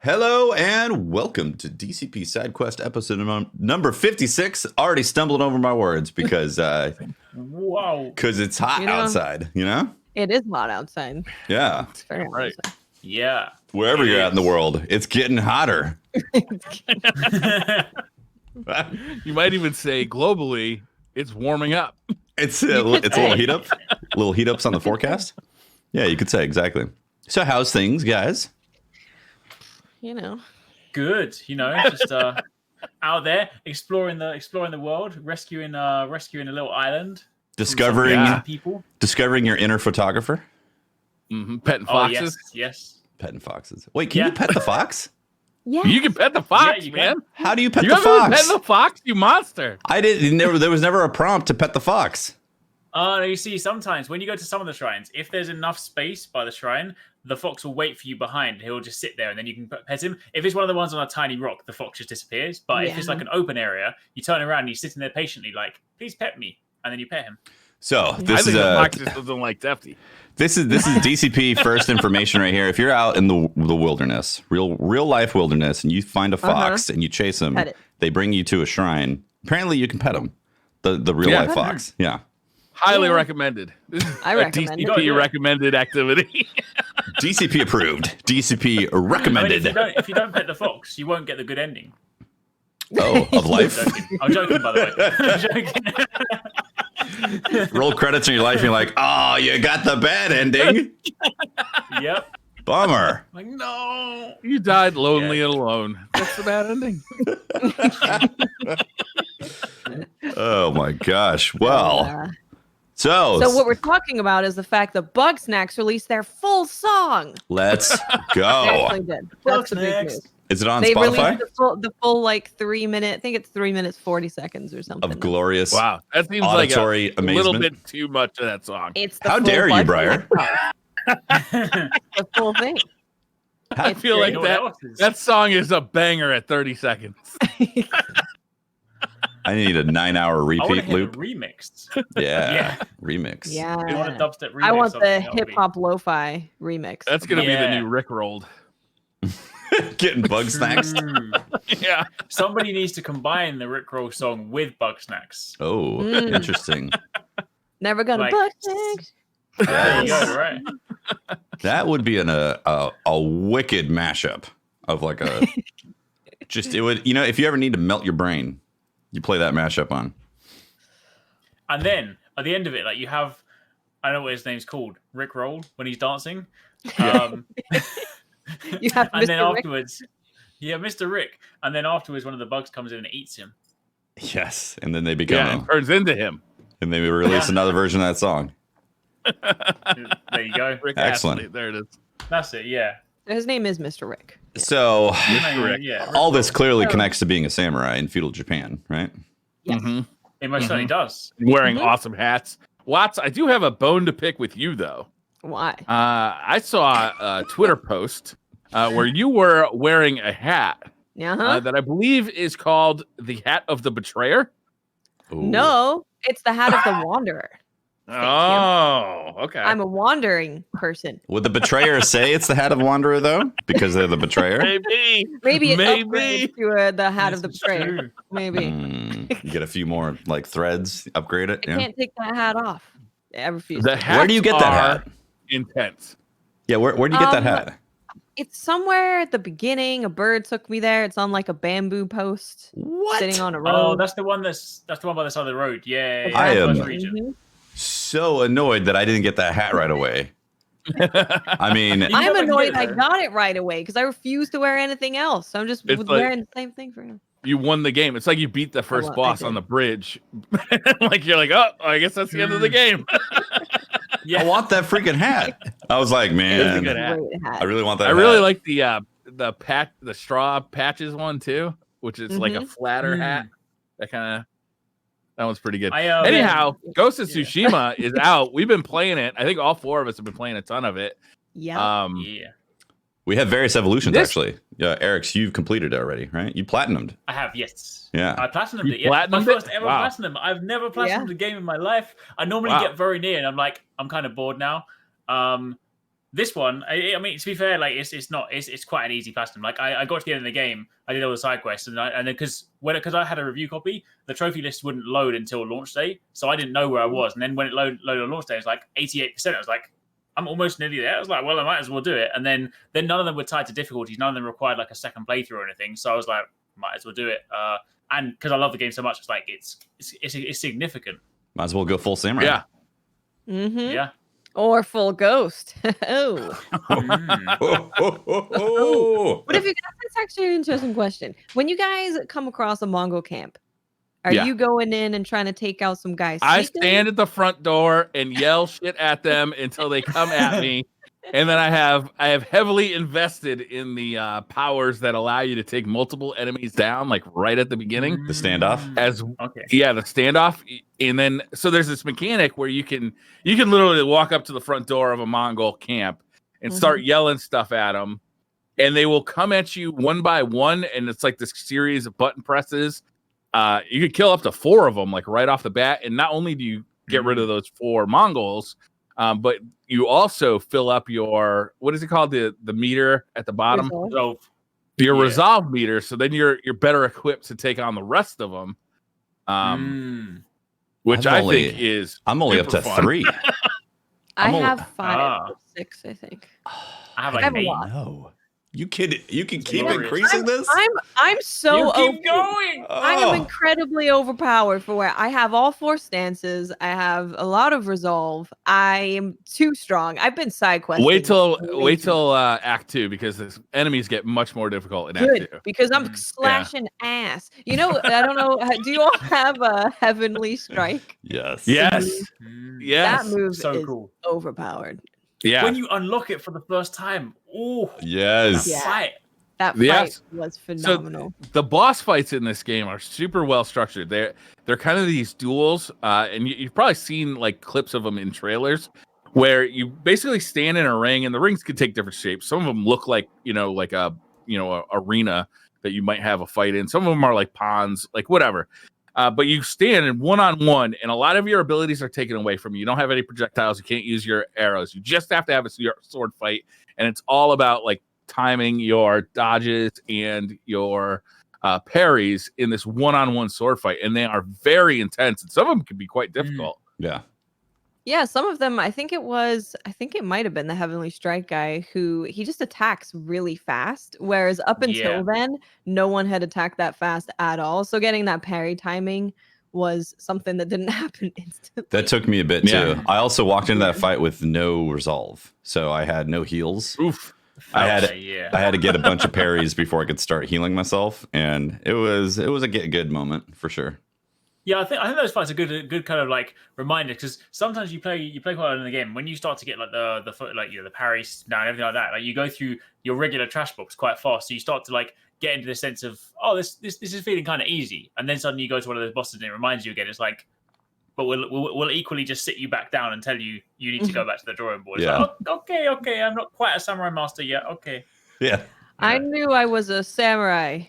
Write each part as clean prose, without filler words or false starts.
Hello and welcome to DCP SideQuest episode number 56. Already stumbling over my words because Whoa. Because it's hot outside, you know? It is hot outside. Yeah. It's very hot Right. outside. Yeah. Wherever you're at in the world, it's getting hotter. You might even say globally, it's warming up. It's a little heat up. Little heat ups on the forecast. Yeah, you could say exactly. So how's things, guys? You know. Good. You know, just out there exploring the world, rescuing a little island. Discovering People. Discovering your inner photographer. Petting foxes. Yes. Petting foxes. Wait, can you pet the fox? Yeah. You can pet the fox, Yeah, you man. can. How do you pet You the haven't fox? pet the fox, you monster. I didn't. There was never a prompt to pet the fox. You see, sometimes when you go to some of the shrines, if there's enough space by the shrine, the fox will wait for you behind. He'll just sit there, and then you can pet him. If it's one of the ones on a tiny rock, the fox just disappears. But if it's like an open area, you turn around and he's sitting there patiently, like, "Please pet me," and then you pet him. So I this think is the fox just doesn't like Defty. This is DCP first information right here. If you're out in the wilderness, real life wilderness, and you find a fox and you chase him, they bring you to a shrine. Apparently, you can pet him. The real life fox. Yeah. Highly recommended. This is I a recommend it. DCP recommended activity. DCP approved. DCP recommended. I mean, if you don't pet the fox, you won't get the good ending. Oh, of life. I'm joking, by the way. I'm joking. Roll credits in your life, and you're like, oh, you got the bad ending. Yep. Bummer. Like, no. You died lonely and alone. That's the bad ending. Oh my gosh. Well, so what we're talking about is the fact that Bug Snacks released their full song. let's They go. actually did. That's the big Bugsnax. news. Is it on They Spotify? released the full like 3 minute. I think it's 3 minutes 40 seconds or something. Of glorious. Wow. That seems like Auditory a little amazement. bit too much of that song. It's the How full dare you, Bug Briar? Snacks song. The full thing. I feel Yeah, like you know what else is? that song is a banger at 30 seconds. I need a 9-hour I want to repeat hear loop. the remix. Yeah. Yeah. Remix. Yeah. I want a dubstep remix. I want of the it. That would hip hop lo-fi remix. That's going to be the Yeah. new Rickrolled. Getting bug snacks. True. Yeah. Somebody needs to combine the Rickroll song with Bug Snacks. Oh, Mm. interesting. Never gonna Like- Bug Snacks. There you Yes. go, right? That would be a wicked mashup of like a just it would, if you ever need to melt your brain, you play that mashup on. And then at the end of it, like you have, I don't know what his name's called, Rick Roll when he's dancing. You have And then Mr. Rick. afterwards, Mr. Rick. And then afterwards, one of the bugs comes in and eats him. Yes, and then they become Yeah, it turns into him. and they release another version of that song. There you go. Rick Excellent. Astley. There it is. That's it. Yeah. His name is Mr. Rick. So Rick. Yeah. all this clearly connects to being a samurai in feudal Japan, right? Yes. Mhm. It most certainly does. Wearing Mhm. awesome hats. Watts, I do have a bone to pick with you, though. Why? I saw a Twitter post where you were wearing a hat Uh-huh. that I believe is called the Hat of the Betrayer. Ooh. No, it's the hat of the wanderer. Oh, okay. I'm a wandering person. Would the betrayer say it's the hat of wanderer though? Because they're the betrayer? Maybe. Maybe it Maybe. upgrades to the hat of the This is betrayer. true. Maybe. You get a few more like threads, upgrade it. I Yeah. can't take that hat off. I refuse. The Where do you get that hats hat? are intense. Yeah, where do you get that Um, hat? It's somewhere at the beginning. A bird took me there. It's on like a bamboo post What? sitting on a road. Oh, that's the one by the side of the road. Yeah. I am- First region. Mhm. So annoyed that I didn't get that hat right away. I mean, You I'm never annoyed get I there. got it right away because I refuse to wear anything else. So I'm just It's like- wearing the same thing for him. You won the game. It's like you beat the first well, I boss did. on the bridge. Like you're like, oh, I guess that's the end of the game. Yeah. I want that freaking hat. I was like, It's a man, good hat. Great hat. I really want that I hat. really like the straw patches one too, which is like a Mhm. flatter Mm. hat. That one's pretty good. I, Anyhow, Ghost of Yeah. Tsushima is out. We've been playing it. I think all four of us have been playing a ton of it. Yeah. Yeah. We have various evolutions This- actually. Yeah, Eric's, you've completed it already, right? You platinumed. I have, yes. Yeah. I platinumed You it. Yeah. My platinumed first it? ever Wow. platinum. I've never platinumed Yeah. a game in my life. I normally Wow. get very near, and I'm like, I'm kind of bored now. This one, I mean, to be fair, like it's quite an easy platinum. Like I got to the end of the game, I did all the side quests, and then because I had a review copy, the trophy list wouldn't load until launch day, so I didn't know where I was. And then when it loaded on launch day, it was like 88%. I was like, I'm almost nearly there. I was like, well, I might as well do it. And then none of them were tied to difficulties. None of them required like a second playthrough or anything. So I was like, might as well do it. And because I love the game so much, it's like it's significant. Might as well go full samurai. Yeah. Mm-hmm. Yeah. Or full ghost. Oh. But if you guys, that's actually an interesting question. When you guys come across a Mongol camp, are you going in and trying to take out some guys? I stand at the front door and yell shit at them until they come at me. And then I have heavily invested in the powers that allow you to take multiple enemies down, like right at the beginning. The standoff. The standoff. And then so there's this mechanic where you can literally walk up to the front door of a Mongol camp and start yelling stuff at them, and they will come at you one by one, and it's like this series of button presses. You could kill up to 4 of them, like right off the bat, and not only do you get rid of those 4 Mongols, but you also fill up your, what is it called, the meter at the bottom, your resolve meter. So then you're better equipped to take on the rest of them, which I think is I'm only up to fun. 3. I have 5 or 6, I think. I have like 8. No. You can keep increasing this? I'm so you keep going. I am incredibly overpowered for where I have all 4 stances. I have a lot of resolve. I am too strong. I've been side questing. Wait till Act 2, because the enemies get much more difficult in Act 2. Because I'm slashing ass. You know, I don't know. Do you all have a Heavenly Strike? Yes. That move so is cool. Overpowered. Yeah. When you unlock it for the first time, yes. That fight was phenomenal. So the boss fights in this game are super well structured. They're kind of these duels, and you've probably seen like clips of them in trailers, where you basically stand in a ring, and the rings can take different shapes. Some of them look like a arena that you might have a fight in. Some of them are like ponds, like whatever. But you stand in one-on-one, and a lot of your abilities are taken away from you. You don't have any projectiles. You can't use your arrows. You just have to have a sword fight, and it's all about like timing your dodges and your parries in this one-on-one sword fight, and they are very intense, and some of them can be quite difficult. Yeah, some of them, I think it might have been the Heavenly Strike guy who he just attacks really fast, whereas up until then, no one had attacked that fast at all. So getting that parry timing was something that didn't happen instantly. That took me a bit too. I also walked into that fight with no resolve, so I had no heals. Oof. I had to get a bunch of parries before I could start healing myself, and it was a get good moment for sure. Yeah, I think those fights are good kind of like reminder, because sometimes you play quite a lot in the game. When you start to get like the parries down, everything like that, like you go through your regular trash box quite fast, so you start to like get into the sense of, oh, this is feeling kind of easy, and then suddenly you go to one of those bosses and it reminds you again. It's like, but we'll equally just sit you back down and tell you need to go back to the drawing board. It's like, okay, I'm not quite a samurai master yet. Okay. Yeah. I knew I was a samurai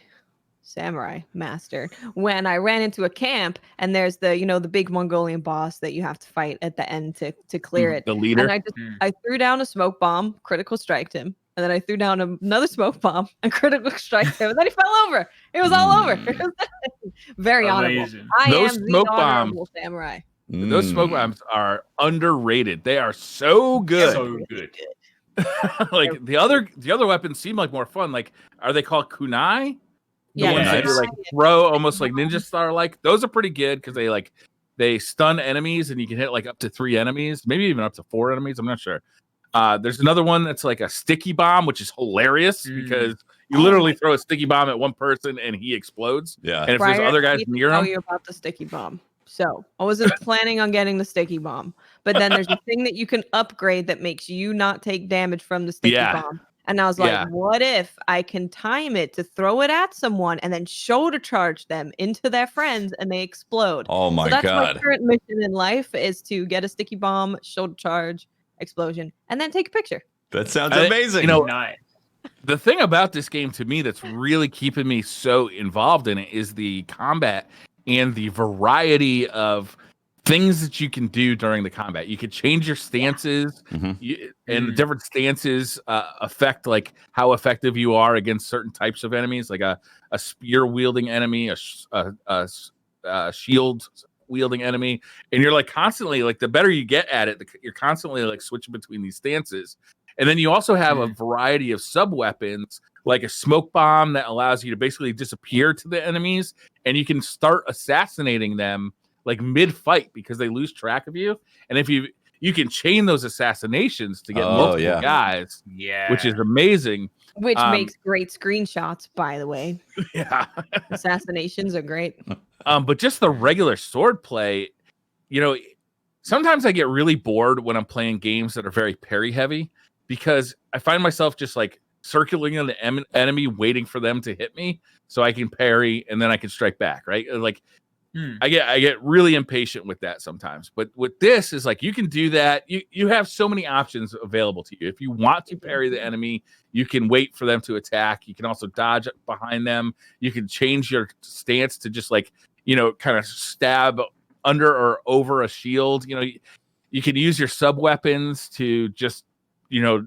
master when I ran into a camp, and there's the big Mongolian boss that you have to fight at the end to clear it. The leader. And I threw down a smoke bomb, critical striked him, and then I threw down another smoke bomb and critical striked him, and then he fell over. It was all over. Very honorable. I am the honorable samurai. Those smoke bombs are underrated. They are so good. So good. Like the other weapons seem like more fun. Like, are they called kunai? The ones that you like throw almost like ninja star like. Those are pretty good because they stun enemies, and you can hit like up to 3 enemies, maybe even up to 4 enemies. I'm not sure. There's another one that's like a sticky bomb, which is hilarious because you literally throw a sticky bomb at one person and he explodes. Yeah. And if there's other guys near him, tell you about the sticky bomb. So I wasn't planning on getting the sticky bomb, but then there's a thing that you can upgrade that makes you not take damage from the sticky bomb. And I was like, what if I can time it to throw it at someone and then shoulder charge them into their friends and they explode? Oh my God. God. My current mission in life is to get a sticky bomb, shoulder charge, explosion, and then take a picture. That sounds amazing. Nice. The thing about this game to me that's really keeping me so involved in it is the combat and the variety of things that you can do during the combat. You could change your stances, and different stances affect like how effective you are against certain types of enemies, like a spear wielding enemy, a shield wielding enemy, and you're like constantly like the better you get at it, you're constantly like switching between these stances. And then you also have a variety of sub weapons, like a smoke bomb that allows you to basically disappear to the enemies, and you can start assassinating them like mid-fight because they lose track of you. And if you can chain those assassinations to get multiple guys, which is amazing. Which makes great screenshots, by the way. Yeah. Assassinations are great. But just the regular sword play, you know, sometimes I get really bored when I'm playing games that are very parry heavy, because I find myself just like circling an enemy, waiting for them to hit me so I can parry and then I can strike back, right? Like I get really impatient with that sometimes. But with this is like you can do that. You have so many options available to you. If you want to parry the enemy, you can wait for them to attack. You can also dodge behind them. You can change your stance to just like, you know, kind of stab under or over a shield. You know, you can use your sub weapons to just, you know,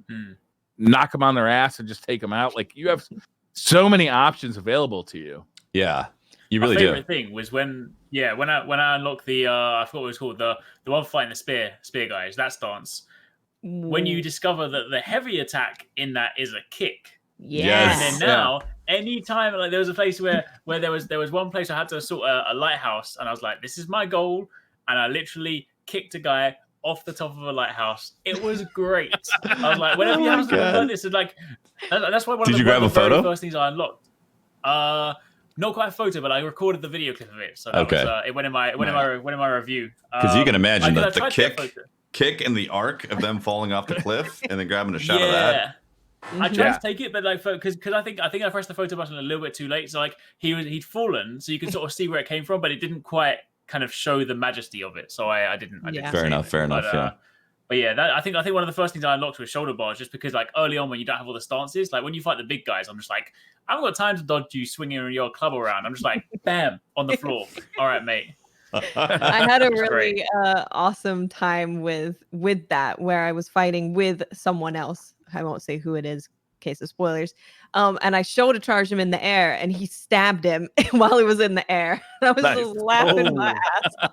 knock them on their ass and just take them out. Like you have so many options available to you. Yeah. You really My do. favorite thing was when I unlocked the I forgot what it was called, the one fighting the spear guys, that stance. When you discover that the heavy attack in that is a kick. Yes. And then now, anytime, like there was a place where there was one place I had to assault a lighthouse, and I was like, this is my goal, and I literally kicked a guy off the top of a lighthouse. It was great. I was like, whenever you have something like this, it's like that's why one of the very first things I unlocked. Not quite a photo, but I recorded the video clip of it, so that was, it went in my review. Because you can imagine the kick and the arc of them falling off the cliff and then grabbing a shot of that. I tried to take it, but like because I think I pressed the photo button a little bit too late. So like he'd fallen, so you could sort of see where it came from, but it didn't quite kind of show the majesty of it. So I didn't. Fair enough. But yeah, I think one of the first things I unlocked was shoulder bars, just because like early on when you don't have all the stances, like when you fight the big guys, I'm just like, I haven't got time to dodge you swinging your club around. I'm just like, bam, on the floor. All right, mate. I had a really awesome time with that, where I was fighting with someone else. I won't say who it is in case of spoilers. And I shoulder charged him in the air, and he stabbed him while he was in the air. I was just laughing my ass off.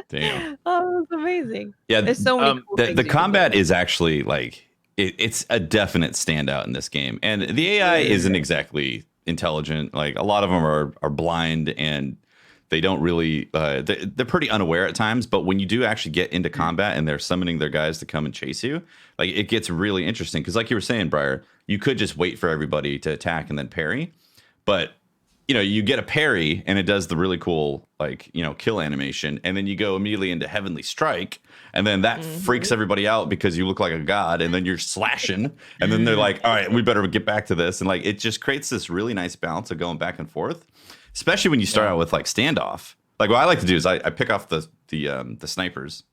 Damn. Oh, it was amazing. Yeah, there's so many cool the combat is actually like it's a definite standout in this game, and the AI isn't exactly intelligent. Like a lot of them are blind, and they don't really they're pretty unaware at times. But when you do actually get into combat and they're summoning their guys to come and chase you, like it gets really interesting, because like you were saying, Briar, you could just wait for everybody to attack and then parry, but you know, you get a parry and it does the really cool, like, you know, kill animation. And then you go immediately into Heavenly Strike. And then that freaks everybody out because you look like a god. And then you're slashing. And then they're like, all right, we better get back to this. And like, it just creates this really nice balance of going back and forth, especially when you start out with like standoff. Like what I like to do is I pick off the snipers.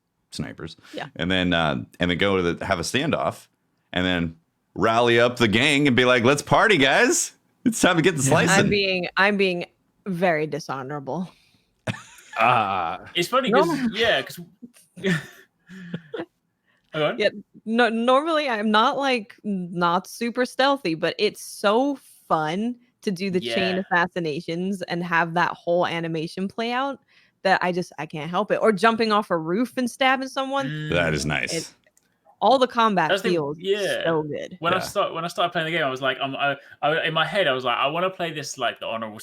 Yeah. And then go to have a standoff and then rally up the gang and be like, let's party, guys. It's time to get the slicing. I'm being very dishonorable. It's funny because normally I'm not super stealthy, but it's so fun to do the chain assassinations and have that whole animation play out that I can't help it. Or jumping off a roof and stabbing someone. That is nice. All the combat feels so good. When I started playing the game, I was like, I in my head, I was like, I want to play this like the honorable.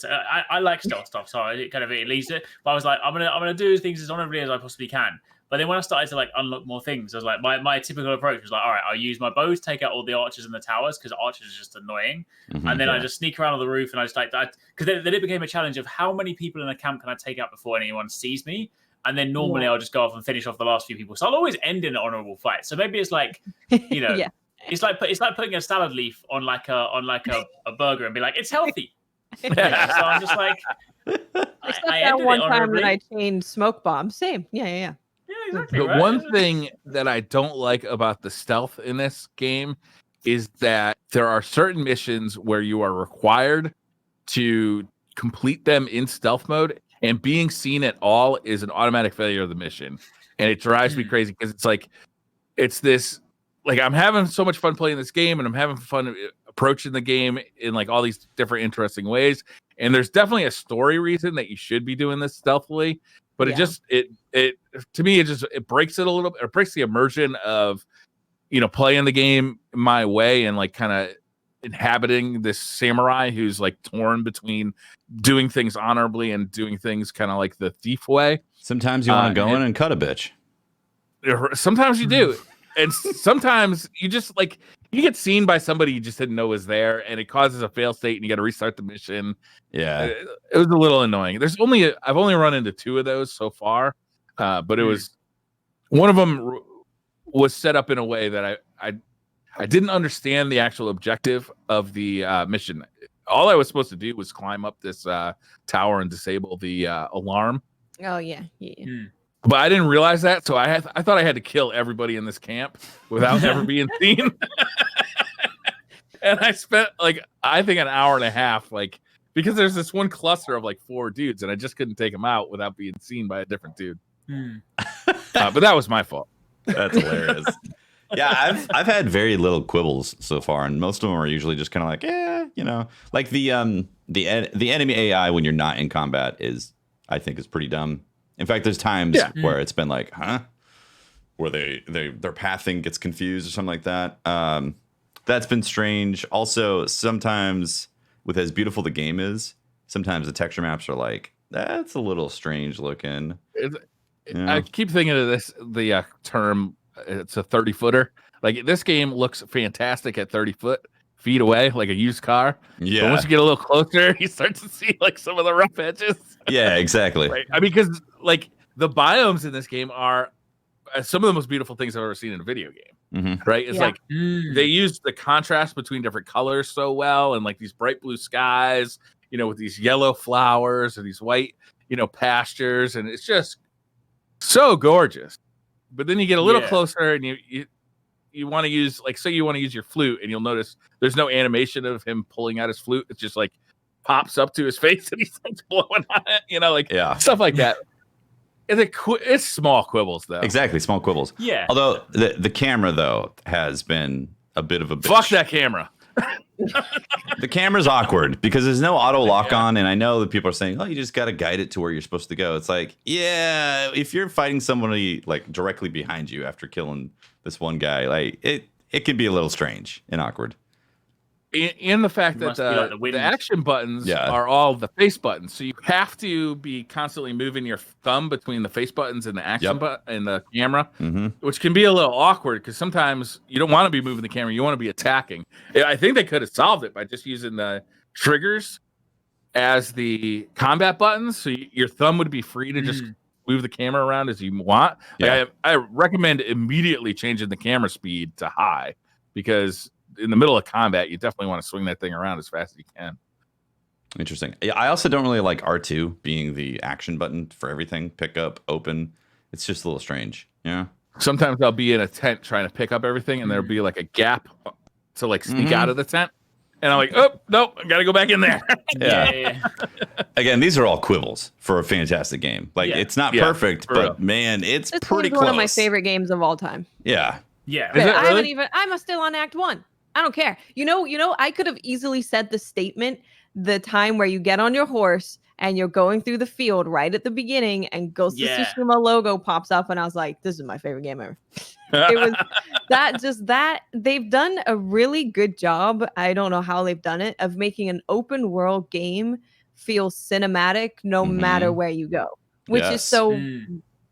I like stealth stuff, so it leads it. But I was like, I'm gonna do things as honorably as I possibly can. But then when I started to like unlock more things, I was like, my typical approach was like, all right, I'll use my bow to take out all the archers in the towers, because archers are just annoying. And then I just sneak around on the roof, and I just like that, because then it became a challenge of how many people in a camp can I take out before anyone sees me. And then normally I'll just go off and finish off the last few people. So I'll always end in an honorable fight. So maybe it's like, you know, it's like putting a salad leaf on like a burger and be like, it's healthy. Yeah, so I'm just like, I ended one time when I chained smoke bombs. Same. Yeah. Yeah, exactly. The one thing that I don't like about the stealth in this game is that there are certain missions where you are required to complete them in stealth mode, and being seen at all is an automatic failure of the mission, and it drives me crazy because it's like it's this like I'm having so much fun playing this game, and I'm having fun approaching the game in like all these different interesting ways, and there's definitely a story reason that you should be doing this stealthily, but it just it to me it breaks it a little bit. It breaks the immersion of playing the game my way and like kind of inhabiting this samurai who's like torn between doing things honorably and doing things kind of like the thief way. Sometimes you want to go in and cut a bitch. Sometimes you do. And sometimes you just like you get seen by somebody you just didn't know was there, and it causes a fail state, and you got to restart the mission. Yeah, it was a little annoying. I've only run into 2 of those so far, but it was one of them was set up in a way that I didn't understand the actual objective of the mission. All I was supposed to do was climb up this tower and disable the alarm. Oh yeah. But I didn't realize that, so I thought I had to kill everybody in this camp without ever being seen. And I spent I think an hour and a half, because there's this one cluster of 4 dudes, and I just couldn't take them out without being seen by a different dude. But that was my fault. That's hilarious. Yeah, I've had very little quibbles so far, and most of them are usually just kind of like the enemy AI when you're not in combat I think is pretty dumb. In fact, there's times where it's been like, where their pathing gets confused or something like that. That's been strange. Also, sometimes with as beautiful the game is, sometimes the texture maps are like, that's a little strange looking. I keep thinking of the term, it's a 30-footer. Like, this game looks fantastic at 30 feet away, like a used car. Yeah. But once you get a little closer, you start to see some of the rough edges. Yeah, exactly. Right? I mean, because the biomes in this game are some of the most beautiful things I've ever seen in a video game. Mm-hmm. Right? It's they use the contrast between different colors so well, and these bright blue skies, with these yellow flowers and these white, pastures, and it's just so gorgeous. But then you get a little closer, and you want to use say you want to use your flute, and you'll notice there's no animation of him pulling out his flute. It's just pops up to his face and he starts blowing on it, stuff like that. It's small quibbles though. Exactly, small quibbles. Yeah. Although the camera though has been a bit of a bitch. Fuck that camera. The camera's awkward because there's no auto lock on, and I know that people are saying, "Oh, you just got to guide it to where you're supposed to go." It's like, yeah, if you're fighting somebody directly behind you after killing this one guy, it can be a little strange and awkward. In the fact that the action buttons are all the face buttons, so you have to be constantly moving your thumb between the face buttons and the action button and the camera, which can be a little awkward because sometimes you don't want to be moving the camera, you want to be attacking. I think they could have solved it by just using the triggers as the combat buttons, so your thumb would be free to just move the camera around as you want. I recommend immediately changing the camera speed to high, because in the middle of combat, you definitely want to swing that thing around as fast as you can. Interesting. Yeah, I also don't really like R2 being the action button for everything. Pick up, open. It's just a little strange. Yeah. Sometimes I'll be in a tent trying to pick up everything, and there'll be a gap to sneak out of the tent. And I'm like, oh, nope, I got to go back in there. Yeah. Again, these are all quibbles for a fantastic game. It's not perfect, but man, it's pretty close. One of my favorite games of all time. Yeah. Yeah. I'm still on Act 1. I don't care. I could have easily said the statement, the time where you get on your horse and you're going through the field right at the beginning and Ghost of Tsushima logo pops up, and I was like, this is my favorite game ever. It was that they've done a really good job. I don't know how they've done it, of making an open world game feel cinematic no matter where you go, which is so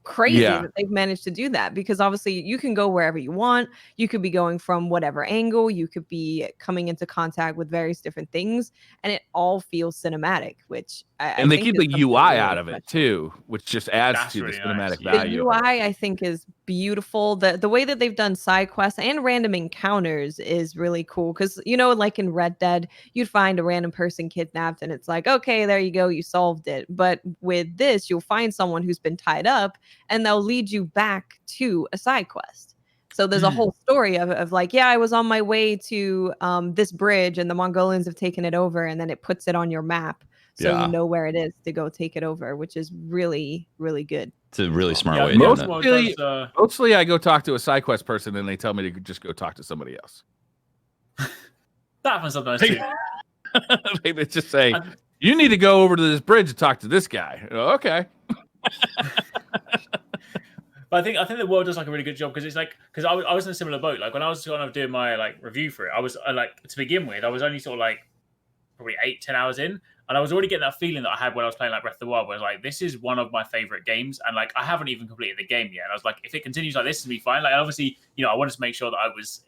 crazy that they've managed to do that, because obviously you can go wherever you want. You could be going from whatever angle, you could be coming into contact with various different things, and it all feels cinematic, which I they keep the UI out of it too, which just adds to the cinematic value. The UI I think is beautiful. The way that they've done side quests and random encounters is really cool, because like in Red Dead, you'd find a random person kidnapped and it's like, okay, there you go, you solved it. But with this, you'll find someone who's been tied up and they'll lead you back to a side quest. So there's a whole story of I was on my way to this bridge and the Mongolians have taken it over, and then it puts it on your map. so you know where it is to go take it over, which is really, really good. It's a really smart way of doing it. Mostly I go talk to a SideQuest person and they tell me to just go talk to somebody else. That happens sometimes too. They just say, you need to go over to this bridge and talk to this guy. Okay. But I think the world does like a really good job, because it's like, because I was in a similar boat. Like when I was kind of doing my like review for it, I was like, to begin with, I was only sort of like probably 8-10 hours in, and I was already getting that feeling that I had when I was playing like Breath of the Wild, where I was like, this is one of my favorite games, and like I haven't even completed the game yet. And I was like, if it continues like this, it'll be fine. Like obviously, you know, I wanted to make sure that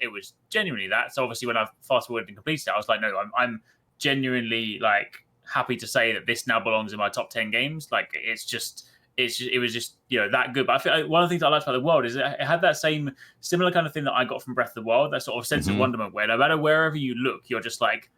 it was genuinely that. So obviously, when I fast forwarded and completed it, I was like, no, I'm genuinely like happy to say that this now belongs in my top 10 games. Like it was just, you know, that good. But I feel like one of the things I liked about the world is it had that similar kind of thing that I got from Breath of the Wild, that sort of sense of wonderment, where no matter wherever you look, you're just like,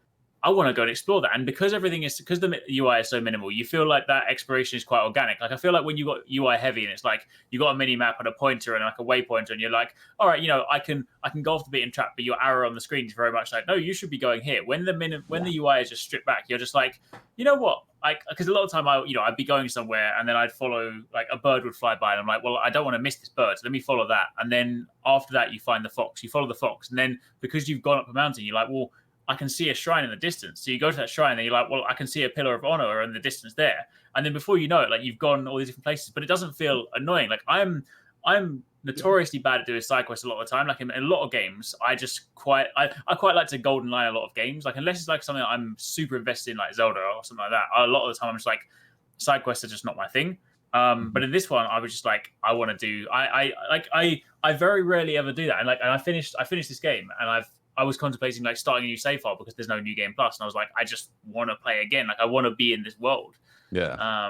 I want to go and explore that. And because the UI is so minimal, you feel like that exploration is quite organic. Like I feel like when you got UI heavy and it's like you got a mini map and a pointer and like a waypointer, and you're like, all right, you know, I can go off the beaten track, but your arrow on the screen is very much like, no, you should be going here. When the UI is just stripped back, you're just like, you know what? Like, because a lot of time I'd be going somewhere and then I'd follow, like a bird would fly by and I'm like, well, I don't want to miss this bird, so let me follow that. And then after that, you find the fox, you follow the fox, and then because you've gone up a mountain, you're like, well, I can see a shrine in the distance. So you go to that shrine and you're like, well, I can see a pillar of honor in the distance there. And then before you know it, like you've gone all these different places, but it doesn't feel annoying. Like I'm notoriously bad at doing side quests a lot of the time. Like in a lot of games, I quite like to golden line a lot of games. Like unless it's like something that I'm super invested in, like Zelda or something like that. A lot of the time I'm just like, side quests are just not my thing. But in this one, I was just like, I want to do. I very rarely ever do that. And I finished this game, and I was contemplating like starting a new save file because there's no new game plus, and I was like, I just want to play again. Like I want to be in this world. Yeah.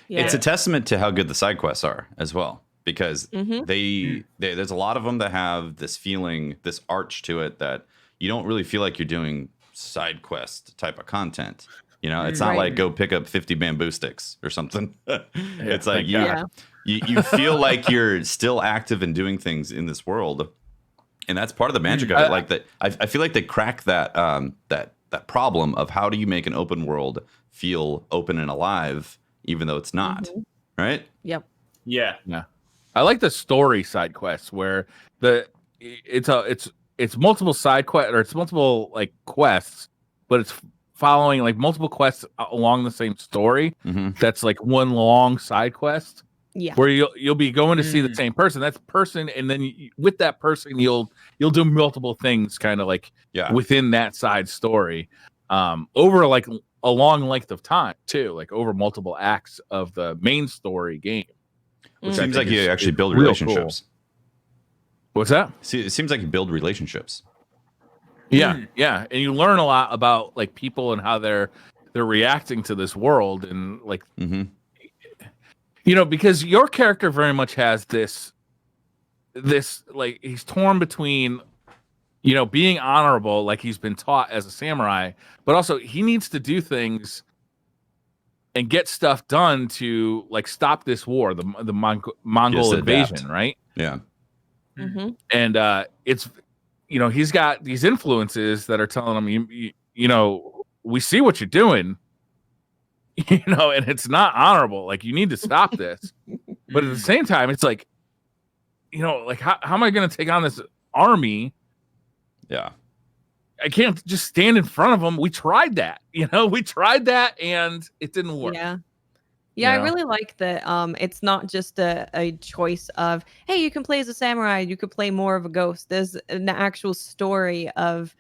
It's a testament to how good the side quests are as well, because there's a lot of them that have this feeling, this arch to it, that you don't really feel like you're doing side quest type of content. You know, it's not like go pick up 50 bamboo sticks or something. It's like you feel like you're still active and doing things in this world. And that's part of the magic of it. Like that, I feel like they crack that that problem of how do you make an open world feel open and alive, even though it's not, right? Yep. Yeah. I like the story side quests where it's multiple side quests, or it's multiple like quests, but it's following like multiple quests along the same story. That's like one long side quest. Yeah, where you'll be going to see the same person. That's person, and then with that person, you'll do multiple things, kind of like within that side story, over like a long length of time too, like over multiple acts of the main story game. Which seems like you actually build relationships. Cool. What's that? See, it seems like you build relationships. Yeah, and you learn a lot about like people and how they're reacting to this world, and like. You know, because your character very much has this like he's torn between, you know, being honorable, like he's been taught as a samurai, but also he needs to do things and get stuff done to like stop this war, the Mongol invasion, right? Yeah. And it's, you know, he's got these influences that are telling him, you know, we see what you're doing. You know, and it's not honorable. Like, you need to stop this. But at the same time, it's like, you know, like, how am I going to take on this army? Yeah. I can't just stand in front of them. We tried that, you know, and it didn't work. Yeah. Yeah, I really like that. It's not just a choice of, hey, you can play as a samurai, you could play more of a ghost. There's an actual story of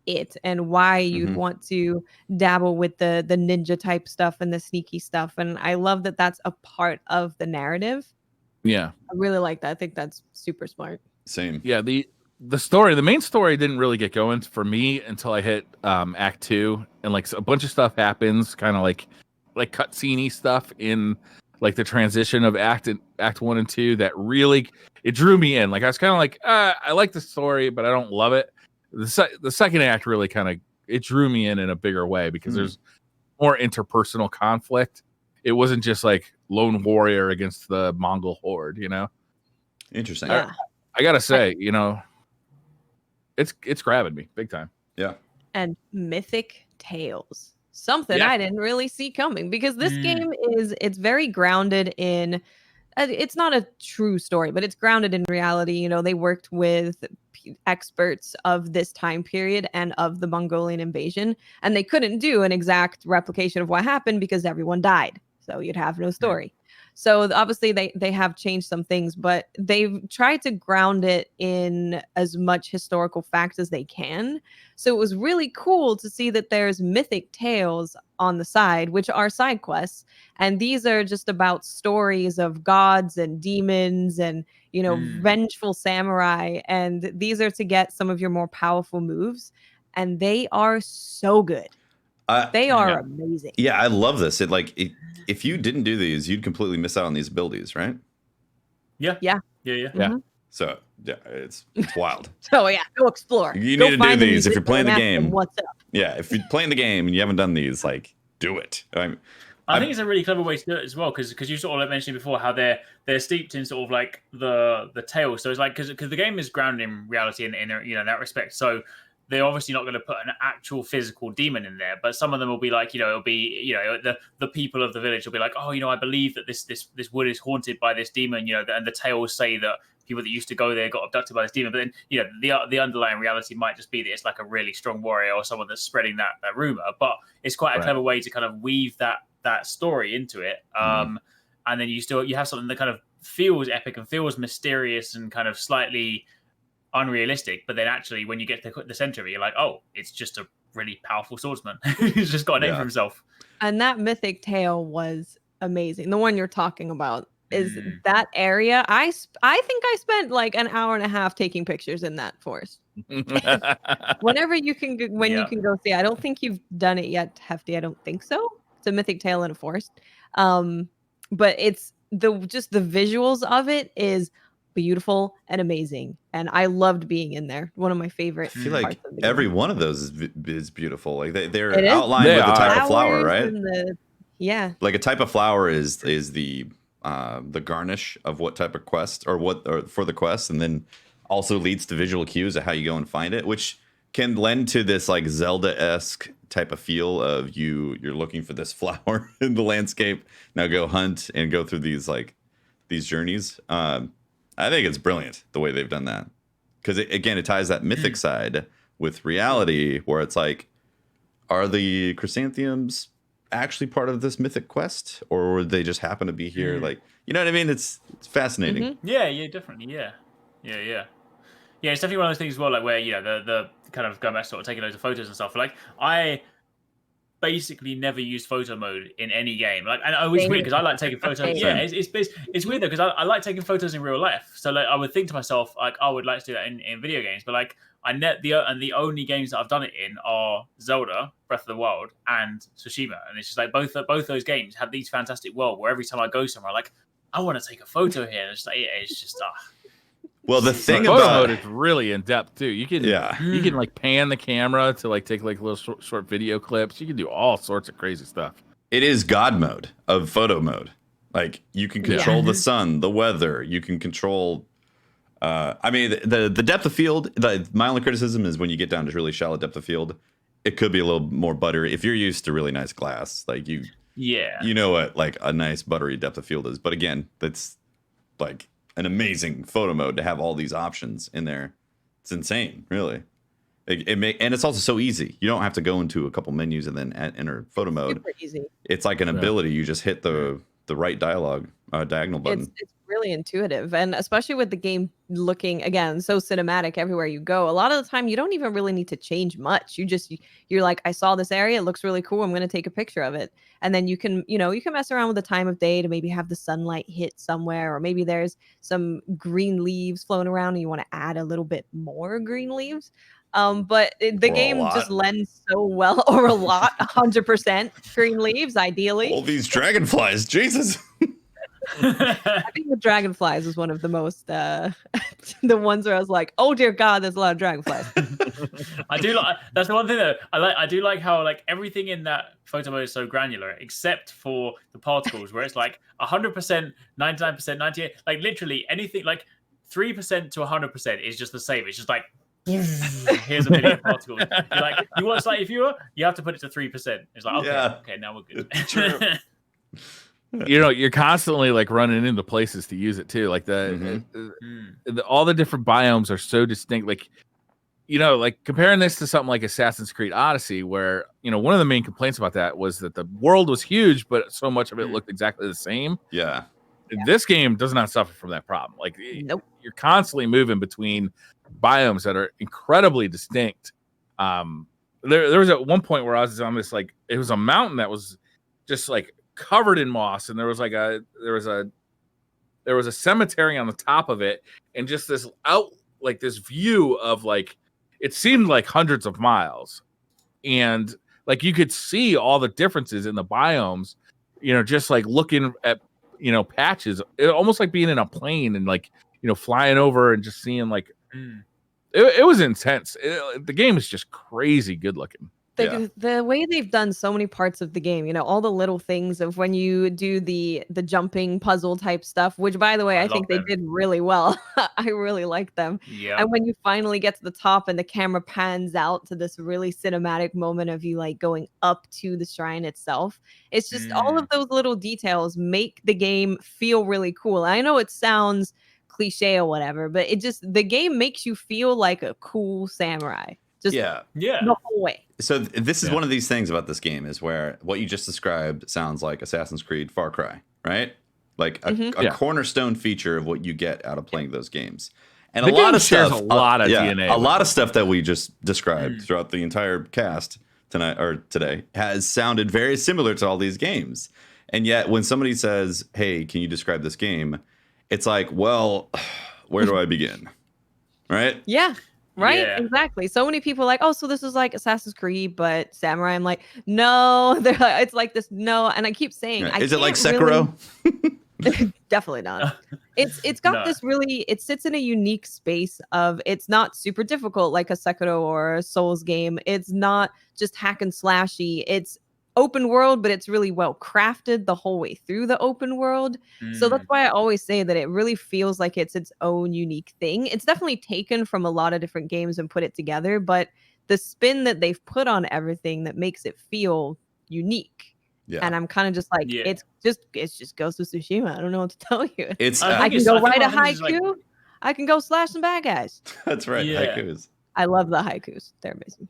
it and why you'd want to dabble with the ninja type stuff and the sneaky stuff. And I love that that's a part of the narrative. Yeah. I really like that. I think that's super smart. Same. Yeah, the main story didn't really get going for me until I hit Act 2, and like a bunch of stuff happens, kind of like cutscene-y stuff in like the transition of Act 1 and 2 that really it drew me in. Like I was kind of like, I like the story, but I don't love it. The second act really kind of it drew me in a bigger way because there's more interpersonal conflict. It wasn't just like lone warrior against the Mongol horde, you know. Interesting. I gotta say, you know, it's grabbing me big time. Yeah. And Mythic Tales. something I didn't really see coming, because this game it's very grounded in, it's not a true story, but it's grounded in reality. You know, they worked with experts of this time period and of the Mongolian invasion, and they couldn't do an exact replication of what happened because everyone died. So you'd have no story. So obviously they have changed some things, but they've tried to ground it in as much historical fact as they can. So it was really cool to see that there's Mythic Tales on the side, which are side quests. And these are just about stories of gods and demons and, you know, vengeful samurai. And these are to get some of your more powerful moves. And they are so good. They are amazing. Yeah, I love this. If you didn't do these, you'd completely miss out on these abilities, right? Yeah. Mm-hmm. So yeah, it's wild. So yeah, go explore. You go need to do these if you're playing the game. What's up? Yeah, if you're playing the game and you haven't done these, like, do it. I think it's a really clever way to do it as well, because you sort of mentioned before how they're steeped in sort of like the tale. So it's like because the game is grounded in reality in you know, in that respect. So they're obviously not going to put an actual physical demon in there, but some of them will be like, you know, it'll be, you know, the people of the village will be like, oh, you know, I believe that this wood is haunted by this demon, you know, and the tales say that people that used to go there got abducted by this demon. But then, you know, the underlying reality might just be that it's like a really strong warrior or someone that's spreading that rumor. But it's quite a clever way to kind of weave that story into it. And then you have something that kind of feels epic and feels mysterious and kind of slightly unrealistic, but then actually when you get to the center of it, you're like, oh, it's just a really powerful swordsman. He's just got a name for himself. And that Mythic Tale was amazing. The one you're talking about is that area. I think I spent like an hour and a half taking pictures in that forest. Whenever you can, you can go see. I don't think you've done it yet, Hefty. I don't think so. It's a Mythic Tale in a forest. But it's the visuals of it is beautiful and amazing, and I loved being in there. One of my favorite. I feel like every one of those is beautiful. Like they're outlined with the type of flower, right? Like a type of flower is the garnish of what type of quest or for the quest, and then also leads to visual cues of how you go and find it, which can lend to this like Zelda-esque type of feel of you're looking for this flower in the landscape. Now go hunt and go through these journeys. I think it's brilliant the way they've done that, because it ties that mythic side with reality, where it's like, are the chrysanthemums actually part of this mythic quest, or would they just happen to be here? Like, you know what I mean? It's fascinating. Yeah, definitely. Yeah. It's definitely one of those things as well, like where, you know, the kind of going back, sort of taking loads of photos and stuff. Like I basically never used photo mode in any game. Like, and it was weird because I like taking photos. Yeah, it's weird though, because I like taking photos in real life. So like I would think to myself, like, I would like to do that in video games, but like the only games that I've done it in are Zelda, Breath of the Wild, and Tsushima. And it's just like both those games have these fantastic world where every time I go somewhere, I'm like, I want to take a photo here. And it's just Well, the thing photo about mode is really in depth too. You can like pan the camera to like take like little short video clips. You can do all sorts of crazy stuff. It is God mode of photo mode. Like you can control the sun, the weather. You can control. I mean, the depth of field. My only criticism is when you get down to really shallow depth of field, it could be a little more buttery. If you're used to really nice glass, like you know what like a nice buttery depth of field is. But again, that's like an amazing photo mode to have all these options in there. It's insane, really. And it's also so easy. You don't have to go into a couple menus and then enter photo mode. Super easy. It's like an ability. You just hit the right diagonal button. It's really intuitive, and especially with the game looking again so cinematic everywhere you go. A lot of the time, you don't even really need to change much. You're like, I saw this area, it looks really cool. I'm going to take a picture of it, and then you can mess around with the time of day to maybe have the sunlight hit somewhere, or maybe there's some green leaves floating around, and you want to add a little bit more green leaves. But the game just lends so well, or a lot, 100% green leaves, ideally. All these dragonflies, Jesus. I think the dragonflies was one of the most, the ones where I was like, oh dear God, there's a lot of dragonflies. I do like, that's the one thing that I do like how like everything in that photo mode is so granular, except for the particles where it's like 100%, 99%, 98%, like literally anything like 3% to 100% is just the same. It's just like here's a million particles. You're like, you want slightly fewer? You have to put it to 3%. It's like, okay, now we're good. True. You're constantly like running into places to use it too. Like all the different biomes are so distinct. Like, like comparing this to something like Assassin's Creed Odyssey, where, one of the main complaints about that was that the world was huge, but so much of it looked exactly the same. Yeah. This game does not suffer from that problem. Like, nope. You're constantly moving between biomes that are incredibly distinct. There was at one point where I was on this, like, it was a mountain that was just like covered in moss, and there was a cemetery on the top of it, and just this this view of, like, it seemed like hundreds of miles, and like you could see all the differences in the biomes, just like looking at patches, almost like being in a plane and like flying over and just seeing like it was intense. The game is just crazy good looking. The way they've done so many parts of the game, all the little things of when you do the jumping puzzle type stuff, which, by the way, I think they did really well. I really like them. Yeah. And when you finally get to the top and the camera pans out to this really cinematic moment of you like going up to the shrine itself, it's just all of those little details make the game feel really cool. I know it sounds cliche or whatever, but the game makes you feel like a cool samurai. Just the whole way. So this is one of these things about this game, is where what you just described sounds like Assassin's Creed Far Cry, right? Like a cornerstone feature of what you get out of playing those games. And a lot of stuff, a lot of DNA. A lot of stuff that we just described throughout the entire cast tonight or today has sounded very similar to all these games. And yet when somebody says, "Hey, can you describe this game?" It's like, well, where do I begin? Right? Yeah. Right? Yeah. Exactly. So many people are like, oh, so this is like Assassin's Creed, but samurai. I'm like, no, it's like this. No. And I keep saying, is it like Sekiro? Really... Definitely not. It's got this really, it sits in a unique space of, it's not super difficult like a Sekiro or a Souls game. It's not just hack and slashy. It's open world, but it's really well crafted the whole way through the open world. So that's why I always say that it really feels like it's its own unique thing. It's definitely taken from a lot of different games and put it together, but the spin that they've put on everything that makes it feel unique. Yeah. And I'm kind of just like, it's just Ghost of Tsushima. I don't know what to tell you. I can go write a haiku. I can go slash some bad guys. That's right. Haikus. I love the haikus. They're amazing.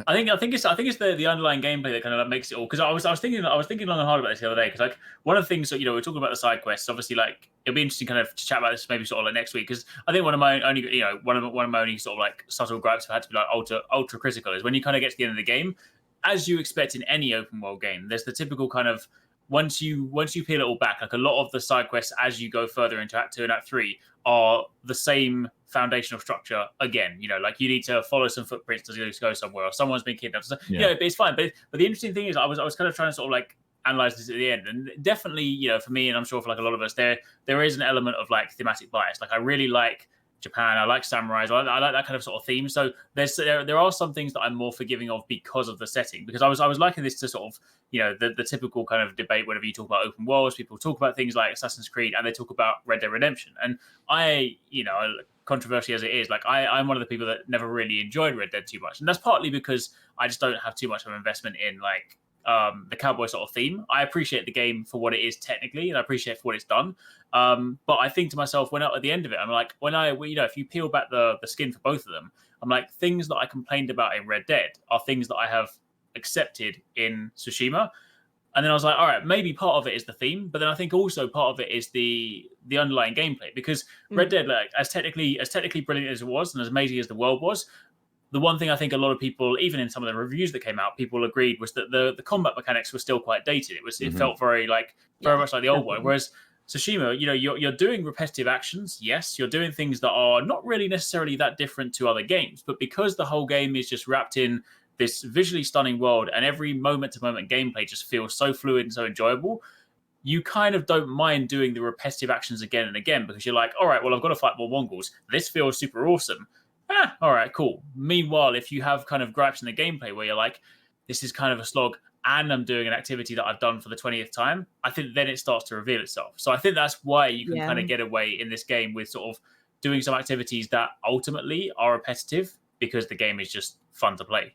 I think it's the underlying gameplay that kind of makes it all. Because I was thinking long and hard about this the other day. Because like one of the things that we're talking about the side quests. Obviously, like it'll be interesting kind of to chat about this maybe sort of like next week. Because I think one of my only sort of like subtle gripes have had to be like ultra critical is when you kind of get to the end of the game, as you expect in any open world game. There's the typical kind of once you peel it all back, like a lot of the side quests as you go further into Act 2 and Act 3 are the same foundational structure again. Like you need to follow some footprints to go somewhere, or someone's been kidnapped. So, but it's fine. But the interesting thing is, I was kind of trying to sort of like analyze this at the end, and definitely, for me, and I'm sure for like a lot of us, there is an element of like thematic bias. Like I really like Japan, I like samurais, I like that kind of sort of theme. So there are some things that I'm more forgiving of because of the setting. Because I was liking this to sort of the typical kind of debate whenever you talk about open worlds, people talk about things like Assassin's Creed and they talk about Red Dead Redemption. And I, controversial as it is, like I'm one of the people that never really enjoyed Red Dead too much, and that's partly because I just don't have too much of an investment in like the cowboy sort of theme. I appreciate the game for what it is technically, and I appreciate for what it's done. But I think to myself, when at the end of it, I'm like, if you peel back the skin for both of them, I'm like, things that I complained about in Red Dead are things that I have accepted in Tsushima. And then I was like, all right, maybe part of it is the theme, but then I think also part of it is the underlying gameplay. Because Red Dead, like as technically brilliant as it was and as amazing as the world was, the one thing I think a lot of people, even in some of the reviews that came out, people agreed was that the combat mechanics were still quite dated. It felt very much like the old one. Whereas Tsushima, you're doing repetitive actions. Yes, you're doing things that are not really necessarily that different to other games, but because the whole game is just wrapped in this visually stunning world and every moment-to-moment gameplay just feels so fluid and so enjoyable, you kind of don't mind doing the repetitive actions again and again because you're like, all right, well, I've got to fight more Mongols. This feels super awesome. All right, cool. Meanwhile, if you have kind of gripes in the gameplay where you're like, this is kind of a slog and I'm doing an activity that I've done for the 20th time, I think then it starts to reveal itself. So I think that's why you can kind of get away in this game with sort of doing some activities that ultimately are repetitive because the game is just fun to play.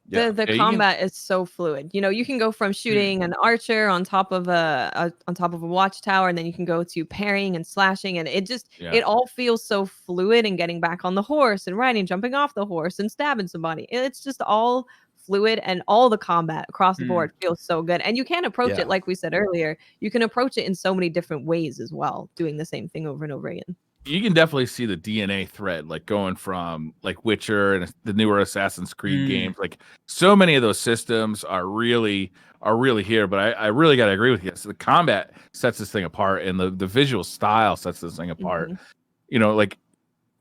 The combat is so fluid. You know, you can go from shooting an archer on top of a watchtower, and then you can go to parrying and slashing, and it all feels so fluid. And getting back on the horse and riding, jumping off the horse and stabbing somebody. It's just all fluid, and all the combat across the board feels so good. And you can approach it like we said earlier. You can approach it in so many different ways as well, doing the same thing over and over again. You can definitely see the DNA thread, like going from like Witcher and the newer Assassin's Creed games. Like so many of those systems are really here. But I really got to agree with you. So the combat sets this thing apart, and the visual style sets this thing apart. You know, like,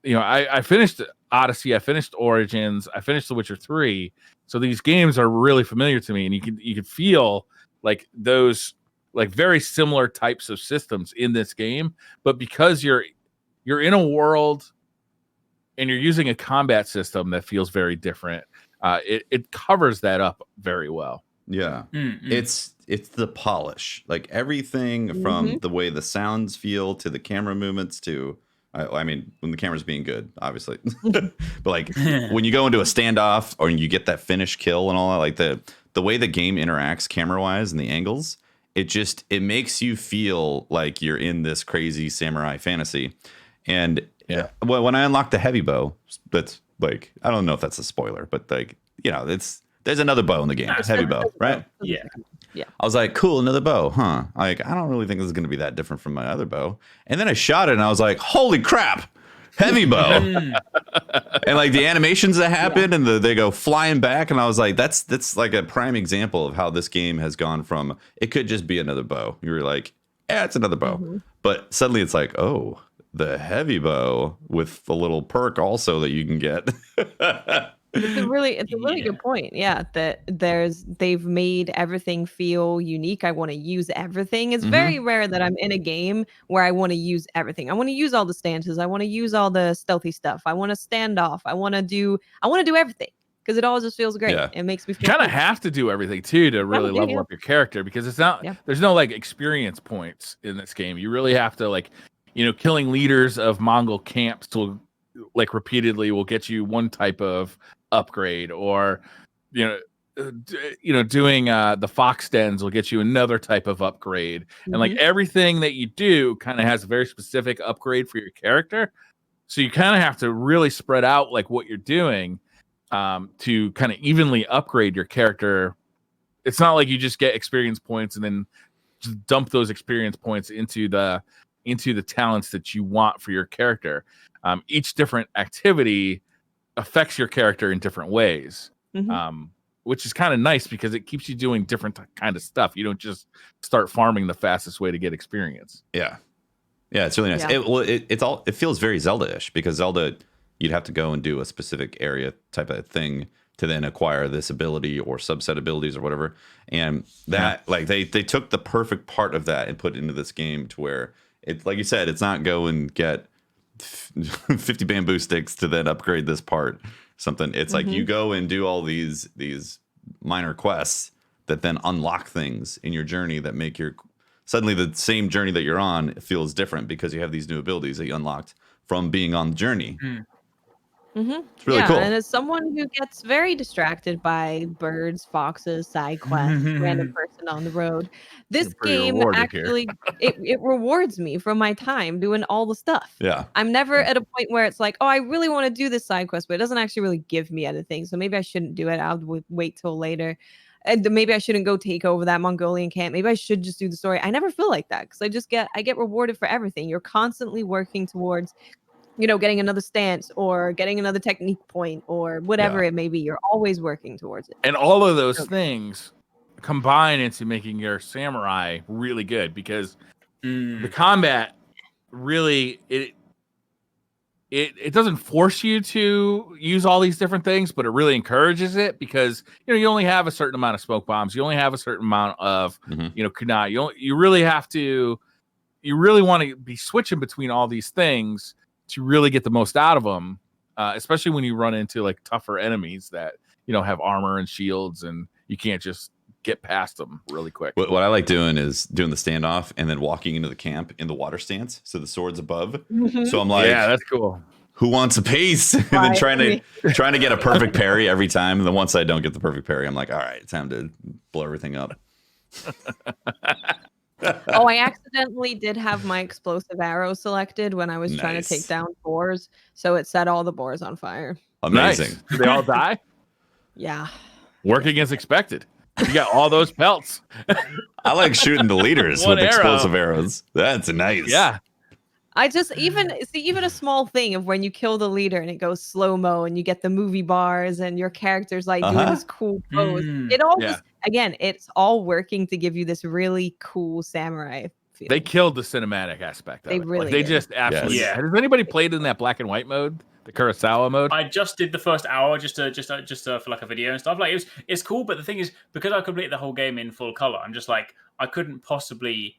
you know, I finished Odyssey, I finished Origins, I finished The Witcher 3. So these games are really familiar to me, and you can feel like those like very similar types of systems in this game. But because you're in a world and you're using a combat system that feels very different, it covers that up very well. Yeah. It's the polish, like everything from the way the sounds feel to the camera movements to, I mean, when the camera's being good, obviously, but like when you go into a standoff or you get that finish kill and all that, like the way the game interacts camera wise and the angles, it makes you feel like you're in this crazy samurai fantasy. And when I unlocked the heavy bow, that's like, I don't know if that's a spoiler, but like, you know, there's another bow in the game, heavy bow, right? Yeah. I was like, cool, another bow, huh? Like, I don't really think this is going to be that different from my other bow. And then I shot it, and I was like, holy crap, heavy bow. And like the animations that happen, and they go flying back, and I was like, that's like a prime example of how this game has gone from, it could just be another bow. You were like, yeah, it's another bow. But suddenly it's like, oh, the heavy bow with the little perk also that you can get. It's a really good point. Yeah, that they've made everything feel unique. I want to use everything. It's very rare that I'm in a game where I want to use everything. I want to use all the stances. I want to use all the stealthy stuff. I want to stand off. I want to do everything, because it all just feels great. Yeah. It makes me feel you kind of have to do everything too to really level up your character, because it's not there's no like experience points in this game. You really have to, like, you know, killing leaders of Mongol camps to like repeatedly will get you one type of upgrade, or doing the fox dens will get you another type of upgrade. And like everything that you do kind of has a very specific upgrade for your character, so you kind of have to really spread out like what you're doing to kind of evenly upgrade your character. It's not like you just get experience points and then just dump those experience points into the talents that you want for your character. Each different activity affects your character in different ways, which is kind of nice because it keeps you doing different kind of stuff. You don't just start farming the fastest way to get experience. Yeah, it's really nice. Yeah. It feels very Zelda-ish, because Zelda, you'd have to go and do a specific area type of thing to then acquire this ability or subset abilities or whatever. And that like they took the perfect part of that and put it into this game to where it's like you said, it's not go and get 50 bamboo sticks to then upgrade this part something. It's like you go and do all these minor quests that then unlock things in your journey that make your suddenly the same journey that you're on feels different, because you have these new abilities that you unlocked from being on the journey. It's really cool. And as someone who gets very distracted by birds, foxes, side quests, random person on the road, this game actually it rewards me from my time doing all the stuff. Yeah. I'm never at a point where it's like, oh, I really want to do this side quest, but it doesn't actually really give me anything. So maybe I shouldn't do it. I'll wait till later. And maybe I shouldn't go take over that Mongolian camp. Maybe I should just do the story. I never feel like that, because I get rewarded for everything. You're constantly working towards, getting another stance or getting another technique point or whatever it may be. You're always working towards it. And all of those things combine into making your samurai really good, because the combat really, it doesn't force you to use all these different things, but it really encourages it, because you only have a certain amount of smoke bombs, you only have a certain amount of kunai. You really want to be switching between all these things to really get the most out of them, especially when you run into like tougher enemies that have armor and shields, and you can't just get past them really quick. What I like doing is doing the standoff and then walking into the camp in the water stance, so the sword's above. So I'm like, yeah, that's cool. who wants a piece? And then trying to get a perfect parry every time. And then once I don't get the perfect parry, I'm like, all right, time to blow everything up. Oh, I accidentally did have my explosive arrow selected when I was trying to take down boars, so it set all the boars on fire. Amazing. Nice. Did they all die? Yeah. Working as expected. You got all those pelts. I like shooting the leaders with explosive arrows. That's nice. Yeah. I just even a small thing of when you kill the leader and it goes slow-mo and you get the movie bars and your character's like doing this cool pose. It all just, again, it's all working to give you this really cool samurai feel. They killed the cinematic aspect of it. Really they just absolutely Has anybody played in that black and white mode? The Kurosawa mode? I just did the first hour just for like a video and stuff. Like it's cool, but the thing is, because I completed the whole game in full color, I'm just like, I couldn't possibly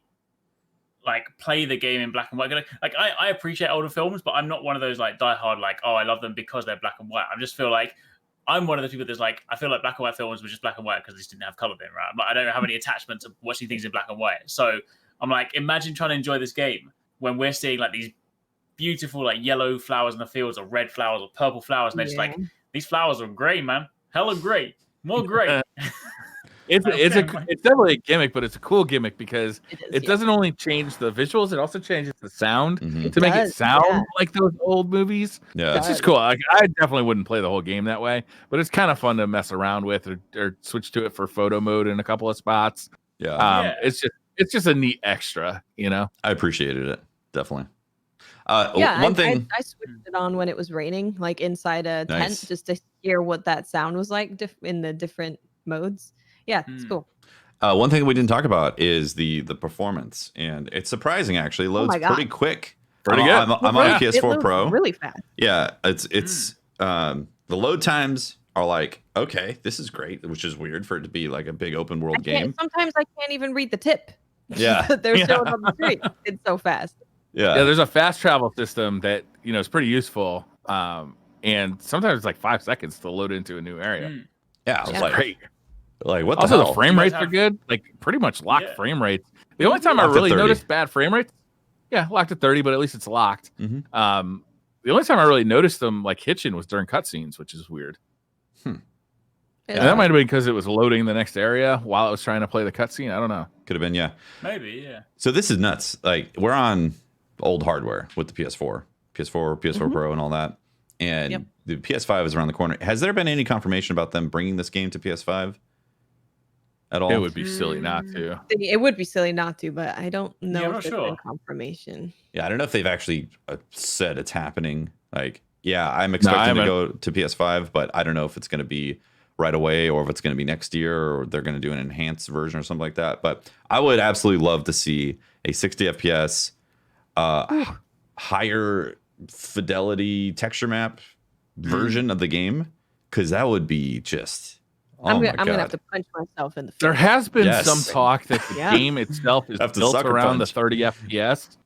like play the game in black and white. Like I appreciate older films, but I'm not one of those like diehard like, oh, I love them because they're black and white. I just feel like I'm one of those people that's like, I feel like black and white films were just black and white because they just didn't have color in, right? Like, I don't have any attachment to watching things in black and white. So I'm like, imagine trying to enjoy this game when we're seeing like these beautiful like yellow flowers in the fields or red flowers or purple flowers, and they're just like, these flowers are great, man. Hella great. More great. It's definitely a gimmick, but it's a cool gimmick because it doesn't only change the visuals, it also changes the sound to make it sound like those old movies. Yeah, it's just cool. Like, I definitely wouldn't play the whole game that way, but it's kind of fun to mess around with or switch to it for photo mode in a couple of spots. It's just a neat extra, you know. I appreciated it, definitely. One thing I switched it on when it was raining, like inside a tent, just to hear what that sound was like in the different modes. Yeah, it's cool. One thing we didn't talk about is the performance, and it's surprising actually. It loads pretty quick. Pretty good. I'm on a PS4 Pro. Really fast. Yeah, it's the load times are like, okay, this is great, which is weird for it to be like a big open world game. Sometimes I can't even read the tip. Yeah, they're showing on the screen. It's so fast. Yeah, there's a fast travel system that is pretty useful. And sometimes it's like 5 seconds to load into a new area. Yeah, it's great. Like what the also hell? The frame rates are good, like pretty much locked frame rates. The only time I really noticed bad frame rates, locked at 30, but at least it's locked. The only time I really noticed them like hitching was during cutscenes, which is weird. And that might have been because it was loading the next area while I was trying to play the cutscene. I don't know. Could have been, yeah. Maybe, yeah. So this is nuts. Like we're on old hardware with the PS4 Pro, and all that, and the PS5 is around the corner. Has there been any confirmation about them bringing this game to PS5? At all? It would be silly not to. It would be silly not to, but I don't know if there's been confirmation. Yeah, I don't know if they've actually said it's happening. Like, yeah, I'm expecting to go to PS5, but I don't know if it's going to be right away or if it's going to be next year or they're going to do an enhanced version or something like that. But I would absolutely love to see a 60 FPS, higher fidelity texture map version of the game, because that would be just... I'm gonna have to punch myself in the face. There has been some talk that the game itself is built around the 30 FPS,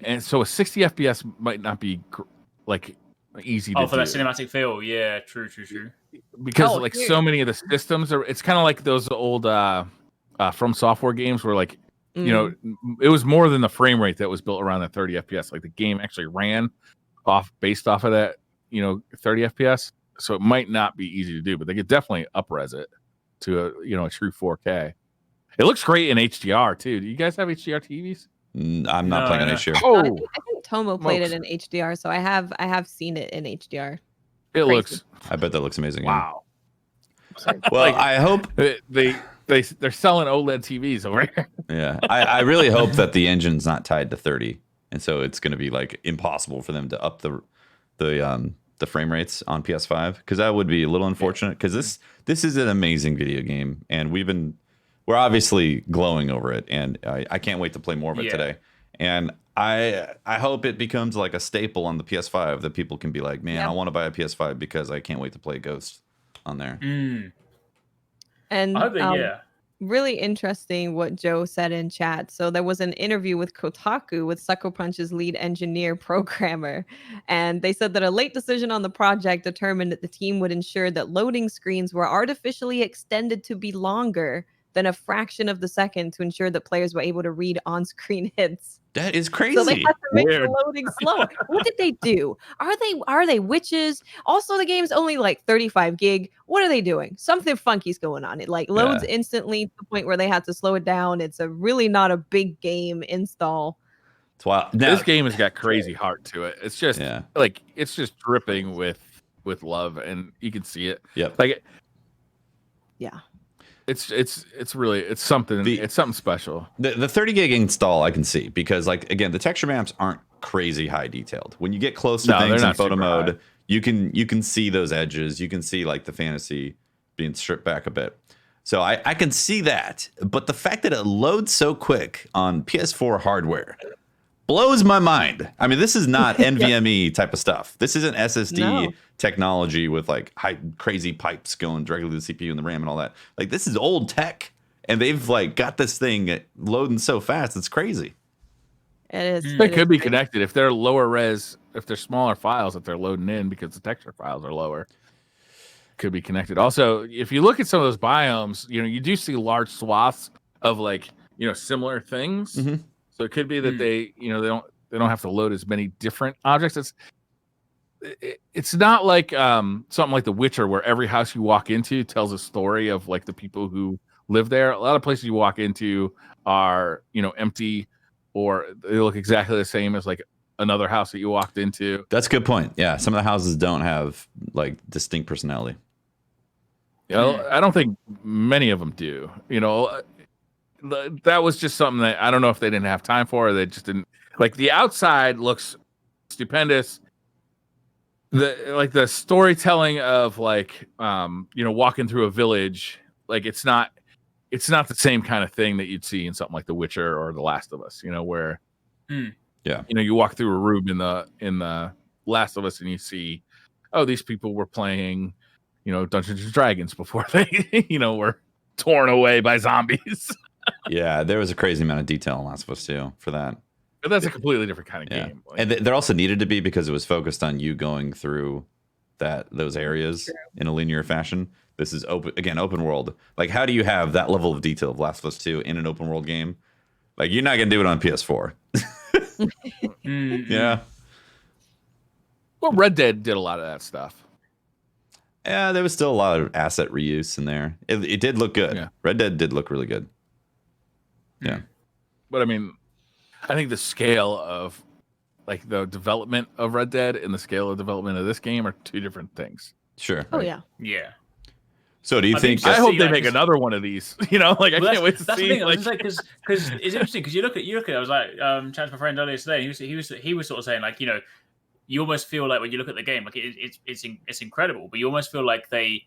and so a 60 FPS might not be like easy to do. For that cinematic feel, yeah, true. Because so many of the systems are, it's kind of like those old From Software games where like it was more than the frame rate that was built around that 30 FPS. Like the game actually ran based off of that 30 FPS. So it might not be easy to do, but they could definitely up-res it to a true 4K. It looks great in HDR too. Do you guys have HDR TVs? I'm not playing on HDR. I think Tomo played it in HDR, so I have seen it in HDR. It looks. I bet that looks amazing. Wow. Well, I hope they're selling OLED TVs over here. Yeah, I really hope that the engine's not tied to 30, and so it's going to be like impossible for them to up the frame rates on PS5, because that would be a little unfortunate, because this is an amazing video game, and we're obviously glowing over it, and I can't wait to play more of it today. And I hope it becomes like a staple on the PS5 that people can be like, man, I want to buy a PS5 because I can't wait to play Ghost on there. And I hope really interesting what Joe said in chat. So there was an interview with Kotaku with Sucker Punch's lead engineer programmer, and they said that a late decision on the project determined that the team would ensure that loading screens were artificially extended to be longer than a fraction of the second to ensure that players were able to read on-screen hints. That is crazy. So they have to make the loading slower. What did they do? Are they witches? Also, the game's only like 35 gig. What are they doing? Something funky's going on. It like loads instantly to the point where they have to slow it down. It's a really not a big game install. It's wild. Now, this game has got crazy heart to it. It's just like it's just dripping with love, and you can see it. Yep. Like, yeah. It's really it's something special. The 30 gig install I can see because like again the texture maps aren't crazy high detailed. When you get close to things in photo mode, you can see those edges. You can see like the fantasy being stripped back a bit. So I can see that, but the fact that it loads so quick on PS4 hardware blows my mind. I mean, this is not NVMe type of stuff. This isn't SSD technology with like crazy pipes going directly to the CPU and the RAM and all that. Like this is old tech, and they've like got this thing loading so fast. It's crazy. It is. They could be connected if they're lower res, if they're smaller files that they're loading in because the texture files are lower. Could be connected. Also, if you look at some of those biomes, you do see large swaths of like similar things. Mm-hmm. So it could be that they don't have to load as many different objects. It's not like something like The Witcher where every house you walk into tells a story of like the people who live there. A lot of places you walk into are empty, or they look exactly the same as like another house that you walked into. That's a good point. Yeah, some of the houses don't have like distinct personality. I don't think many of them do. That was just something that I don't know if they didn't have time for, or they just didn't like. The outside looks stupendous. The storytelling of like walking through a village, like it's not the same kind of thing that you'd see in something like The Witcher or The Last of Us, where you walk through a room in the Last of Us and you see, oh, these people were playing Dungeons and Dragons before they were torn away by zombies. Yeah, there was a crazy amount of detail in Last of Us 2 for that. But that's a completely different kind of game. Like, and there also needed to be because it was focused on you going through those areas in a linear fashion. This is open world. Like, how do you have that level of detail of Last of Us 2 in an open world game? Like, you're not gonna do it on PS4. Yeah. Well, Red Dead did a lot of that stuff. Yeah, there was still a lot of asset reuse in there. It did look good. Yeah. Red Dead did look really good. Yeah. But I mean, I think the scale of like the development of Red Dead and the scale of development of this game are two different things. Sure. Oh right. yeah. Yeah. So do you think? I hope they make another one of these. I can't wait to that's see. The thing, because it's interesting because you look at. I was like chatting to my friend earlier today. He was sort of saying like you almost feel like when you look at the game like it's incredible, but you almost feel like they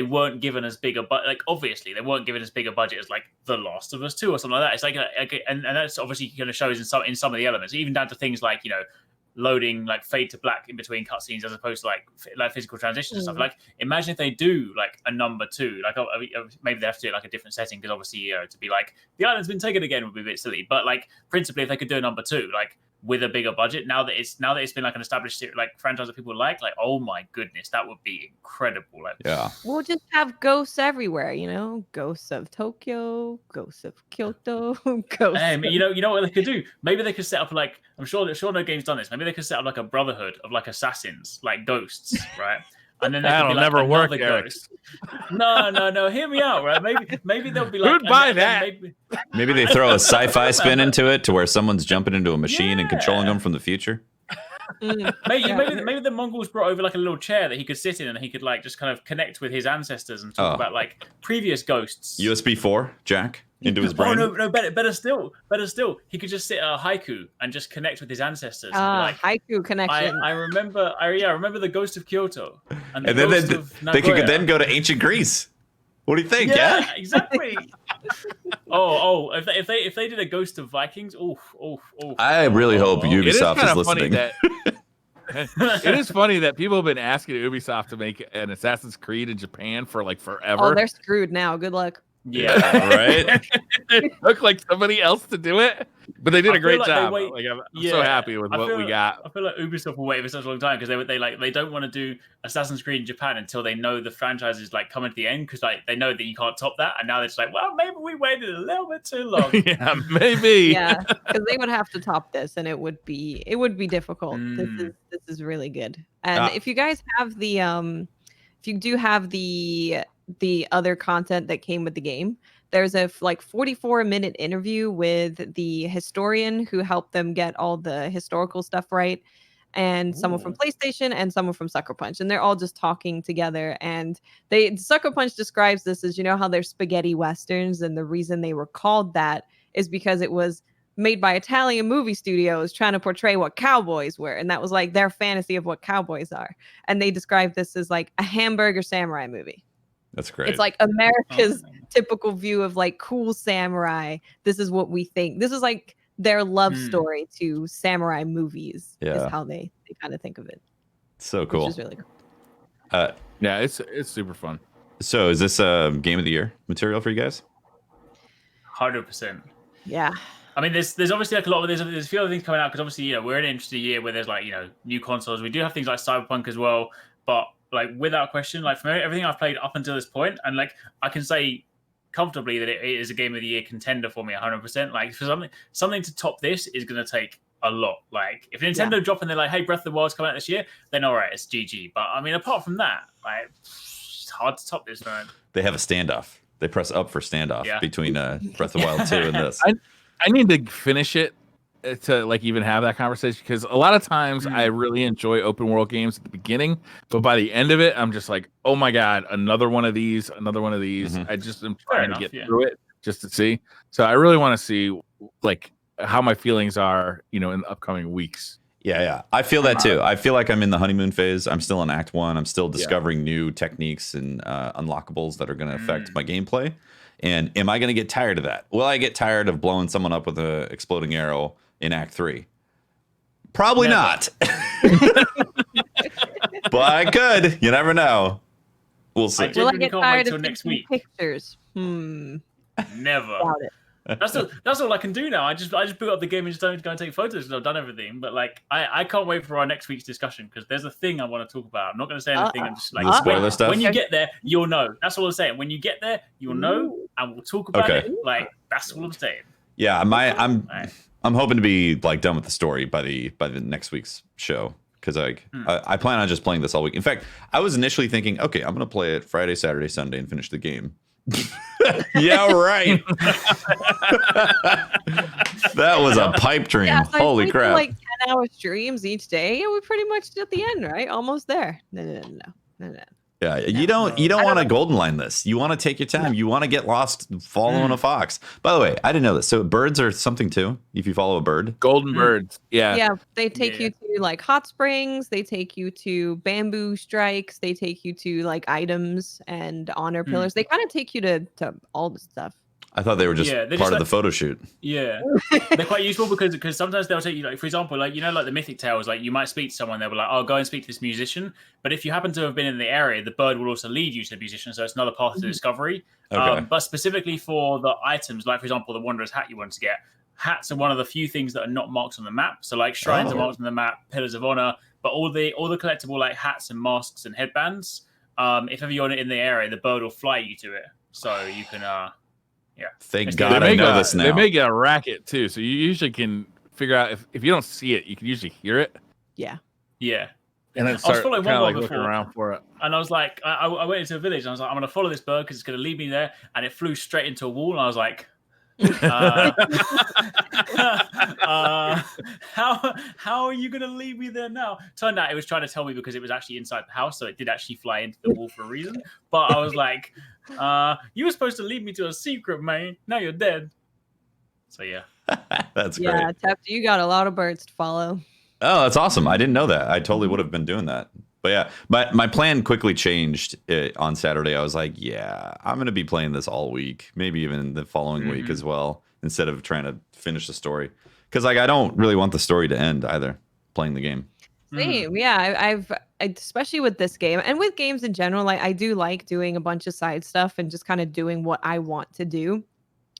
weren't given as big a budget. Like obviously they weren't given as big a budget as like The Last of Us 2 or something like that. It's like and that's obviously kind of shows in some of the elements, even down to things like loading like fade to black in between cutscenes as opposed to like physical transitions and stuff. Like imagine if they do like a number 2, like maybe they have to do it like a different setting because obviously to be like the island's been taken again would be a bit silly. But like principally if they could do a number 2 like with a bigger budget, now that it's been like an established like franchise that people like oh my goodness, that would be incredible. Like we'll just have ghosts everywhere, ghosts of Tokyo, ghosts of Kyoto, ghosts. You know what they could do? Maybe they could set up like I'm sure no game's done this. Maybe they could set up like a brotherhood of like assassins, like ghosts, right? And then that'll never work, Eric. No. Hear me out, right? Maybe they'll be like, who'd buy that? Maybe they throw a sci-fi spin into it to where someone's jumping into a machine and controlling them from the future. Maybe the Mongols brought over like a little chair that he could sit in and he could like just kind of connect with his ancestors and talk about like previous ghosts. USB 4 jack into his brain. Oh no, better still. He could just sit a haiku and just connect with his ancestors. Haiku connection. I remember the ghost of Kyoto. And then they could then go to ancient Greece. What do you think? Yeah, exactly. If they did a Ghost of Vikings, I really hope Ubisoft is listening. It is funny that people have been asking Ubisoft to make an Assassin's Creed in Japan for like forever. Oh, they're screwed now. Good luck. Yeah, right. It took like somebody else to do it, but they did a great job. I'm so happy with what we got. I feel like Ubisoft will wait for such a long time because they don't want to do Assassin's Creed in Japan until they know the franchise is like coming to the end, because like they know that you can't top that, and now they're just like, well, maybe we waited a little bit too long. Yeah, maybe. Yeah, because they would have to top this, and it would be difficult. This is really good. And if you guys have the if you do have the other content that came with the game, there's a 44-minute interview with the historian who helped them get all the historical stuff right, and someone from PlayStation and someone from Sucker Punch, and they're all just talking together. And Sucker Punch describes this as, you know how there's spaghetti westerns, and the reason they were called that is because it was made by Italian movie studios trying to portray what cowboys were, and that was like their fantasy of what cowboys are. And they describe this as like a hamburger samurai movie. That's great. It's like America's typical view of like cool samurai. This is what we think. This is like their love story to samurai movies. Yeah. Is how they kind of think of it. So cool. Which is really cool. Yeah, it's super fun. So is this a game of the year material for you guys? 100%. Yeah. I mean, there's obviously like a lot of there's a few other things coming out, because obviously, you know, we're in an interesting year where there's like, you know, new consoles. We do have things like Cyberpunk as well, but like without question, like from everything I've played up until this point, and like I can say comfortably that it is a game of the year contender for me 100%. Like for something to top this is going to take a lot. Like if Nintendo drop and they're like, hey, Breath of the Wild's coming out this year, then all right, it's GG. But I mean, apart from that, like it's hard to top this, man. They have a standoff. They press up for standoff between Breath of the Wild 2 and this. I need to finish it to like even have that conversation, because a lot of times I really enjoy open world games at the beginning, but by the end of it, I'm just like, oh my god, another one of these. I just am trying to get through it just to see. So I really want to see like how my feelings are, you know, in the upcoming weeks. Yeah. I feel that too. I feel like I'm in the honeymoon phase. I'm still in Act 1. I'm still discovering new techniques and unlockables that are going to affect my gameplay. And am I going to get tired of that? Will I get tired of blowing someone up with an exploding arrow in Act 3? Probably not. But I could. You never know. We'll see. Will I get tired of next week? Pictures? Never. Doubt it. That's all I can do now. I just boot up the game and just don't go and take photos because I've done everything. But like I can't wait for our next week's discussion, because there's a thing I want to talk about. I'm not going to say anything. I'm just like, spoiler stuff. When you get there, you'll know. That's all I'm saying. When you get there, you'll know, and we'll talk about it. Like that's all I'm saying. Yeah, I'm hoping to be like done with the story by the next week's show, because I plan on just playing this all week. In fact, I was initially thinking, okay, I'm going to play it Friday, Saturday, Sunday, and finish the game. Yeah, right. That was a pipe dream. Yeah, so holy crap! Like 10-hour streams each day. Yeah, we're pretty much at the end, right? Almost there. No. Yeah, you don't want to golden line this. You want to take your time. You want to get lost following a fox. By the way, I didn't know this. So birds are something too, if you follow a bird. Golden birds. Yeah. Yeah, they take you to like hot springs, they take you to bamboo strikes, they take you to like items and honor pillars. They kind of take you to all the stuff. I thought they were just part of the photo shoot. Yeah, they're quite useful because sometimes they'll take you, like, for example, like, you know, like the Mythic Tales, like you might speak to someone, they'll be like, oh, go and speak to this musician. But if you happen to have been in the area, the bird will also lead you to the musician. So it's another path of the discovery. Okay. But specifically for the items, like, for example, the Wanderer's Hat you want to get, hats are one of the few things that are not marked on the map. So like shrines are marked on the map, pillars of honor, but all the collectible like hats and masks and headbands, if ever you're in the area, the bird will fly you to it. So you can... Yeah. Thank God I know this now. They may get a racket too, so you usually can figure out if you don't see it, you can usually hear it. Yeah. Yeah. And then start kind of like looking around for it. And I was like, I went into a village and I was like, I'm going to follow this bird because it's going to lead me there. And it flew straight into a wall. And I was like, how are you going to lead me there now? Turned out it was trying to tell me because it was actually inside the house. So it did actually fly into the wall for a reason. But I was like, you were supposed to lead me to a secret, man. Now you're dead. So yeah. That's great. Yeah, Tufty, you got a lot of birds to follow. Oh, that's awesome. I didn't know that. I totally would have been doing that. But yeah, my plan quickly changed on Saturday. I was like, yeah, I'm going to be playing this all week, maybe even the following week as well, instead of trying to finish the story. Because like I don't really want the story to end either, playing the game. Same. Yeah, especially with this game and with games in general, like I do like doing a bunch of side stuff and just kind of doing what I want to do.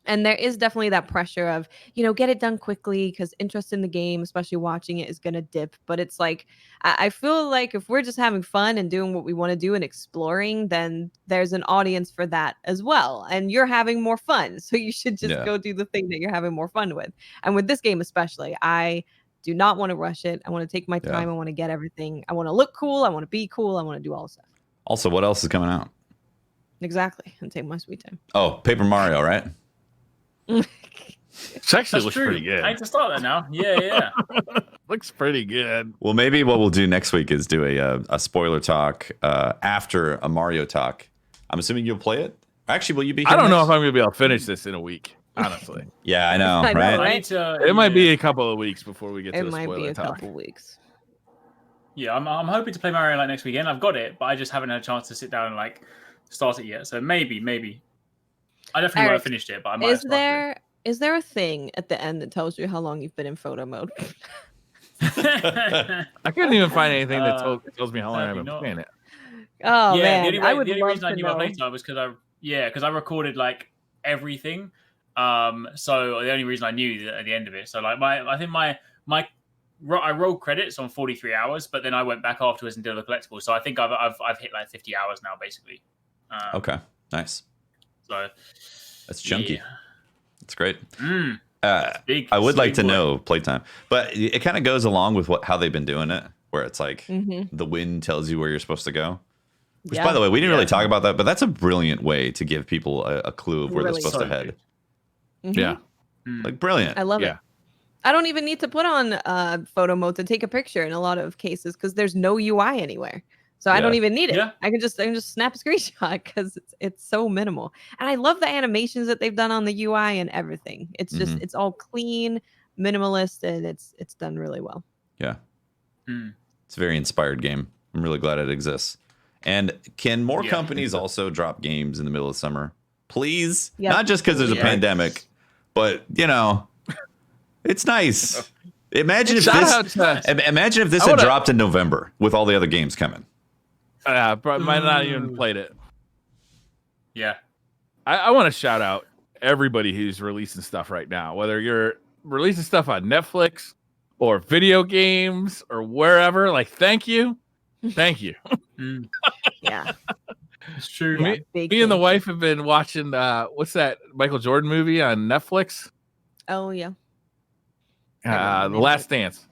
And there is definitely that pressure of, get it done quickly because interest in the game, especially watching it, is going to dip. But it's like, I feel like if we're just having fun and doing what we want to do and exploring, then there's an audience for that as well. And you're having more fun. So you should just go do the thing that you're having more fun with. And with this game especially, I do not want to rush it. I want to take my time. I want to get everything. I want to look cool. I want to be cool. I want to do all the stuff. Also, what else is coming out? Exactly. And take my sweet time. Oh, Paper Mario, right? It actually looks pretty good. I hate to start that now. Yeah. Looks pretty good. Well, maybe what we'll do next week is do a spoiler talk after a Mario talk. I'm assuming you'll play it. Actually, will you be here I don't know next? if I'm going to be able to finish this in a week, honestly. Yeah, I know, right? It might be a couple of weeks before we get to the spoiler talk. It might be a couple weeks. Yeah, I'm hoping to play Mario like next weekend. I've got it, but I just haven't had a chance to sit down and like start it yet. So maybe. I definitely won't have finished it, but I might. Is there a thing at the end that tells you how long you've been in photo mode? I couldn't even find anything that tells me how long I've been playing it. Oh yeah, man, the only reason I knew I played time was because I recorded like everything. So the only reason I knew that at the end of it. So like I rolled credits on 43 hours, but then I went back afterwards and did the collectible. So I think I've hit like 50 hours now, basically. Okay, nice. So that's chunky. Yeah. That's great. Big, I would like to know playtime, but it kind of goes along with how they've been doing it, where it's like the wind tells you where you're supposed to go. Which, by the way, we didn't really talk about that, but that's a brilliant way to give people a clue of where they're supposed to head. Yeah, like brilliant. I love it. I don't even need to put on photo mode to take a picture in a lot of cases because there's no UI anywhere. So I don't even need it. Yeah. I can just snap a screenshot because it's so minimal. And I love the animations that they've done on the UI and everything. It's just it's all clean, minimalist, and it's done really well. Yeah. It's a very inspired game. I'm really glad it exists. And can more companies also drop games in the middle of summer? Please? Yep. Not just because there's a pandemic, but it's nice. Imagine if this had dropped in November with all the other games coming. Might not even played it. Yeah. I want to shout out everybody who's releasing stuff right now, whether you're releasing stuff on Netflix or video games or wherever. Like, thank you. Yeah. It's true. Me and the wife have been watching, what's that Michael Jordan movie on Netflix? Oh, yeah. The Last Dance.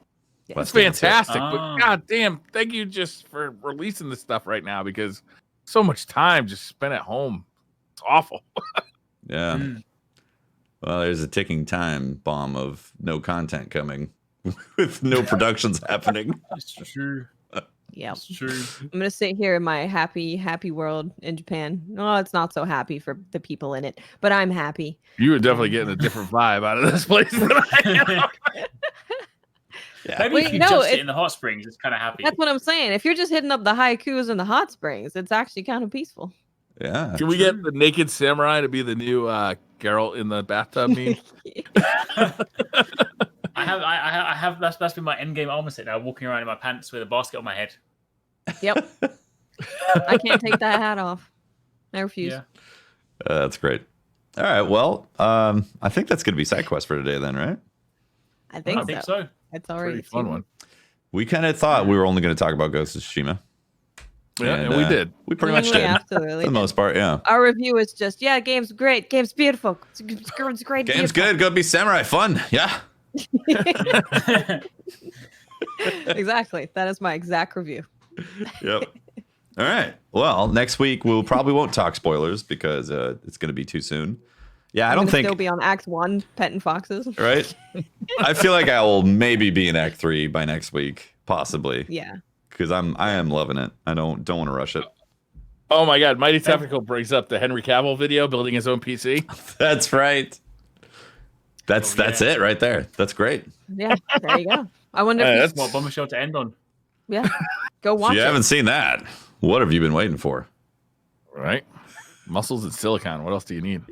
Yeah. It's fantastic, but god damn, thank you just for releasing this stuff right now because so much time just spent at home. It's awful. Yeah. Well, there's a ticking time bomb of no content coming with no productions happening. That's true. Yeah, it's true. I'm gonna sit here in my happy world in Japan. No, it's not so happy for the people in it, but I'm happy. You were definitely getting a different vibe out of this place than I am. Yeah. Maybe if you just sit in the hot springs, it's kind of happy. That's what I'm saying. If you're just hitting up the haikus and the hot springs, it's actually kind of peaceful. Yeah. Can we get the naked samurai to be the new Geralt in the bathtub meme? I have that's been my endgame armor set now, walking around in my pants with a basket on my head. Yep. I can't take that hat off. I refuse. Yeah. That's great. All right. Well, I think that's going to be SideQuest for today then, right? I think so. It's already a fun one. We kind of thought we were only going to talk about Ghost of Tsushima. Yeah, and we did. We pretty much did. Absolutely. For the most part, yeah. Our review is just, game's great. Game's beautiful. It's great. Game's good. Go be samurai. Fun. Yeah. Exactly. That is my exact review. Yep. All right. Well, next week we'll probably won't talk spoilers because it's going to be too soon. Yeah, I don't think still be on Act 1, petting foxes. Right. I feel like I will maybe be in Act 3 by next week, possibly. Yeah. Because I am loving it. I don't want to rush it. Oh my God, Mighty Technical brings up the Henry Cavill video building his own PC. That's right. That's it right there. That's great. Yeah, there you go. I wonder if that's what Bummer Show to end on. Yeah, go watch it. You haven't seen that. What have you been waiting for? Right. Muscles and silicon. What else do you need?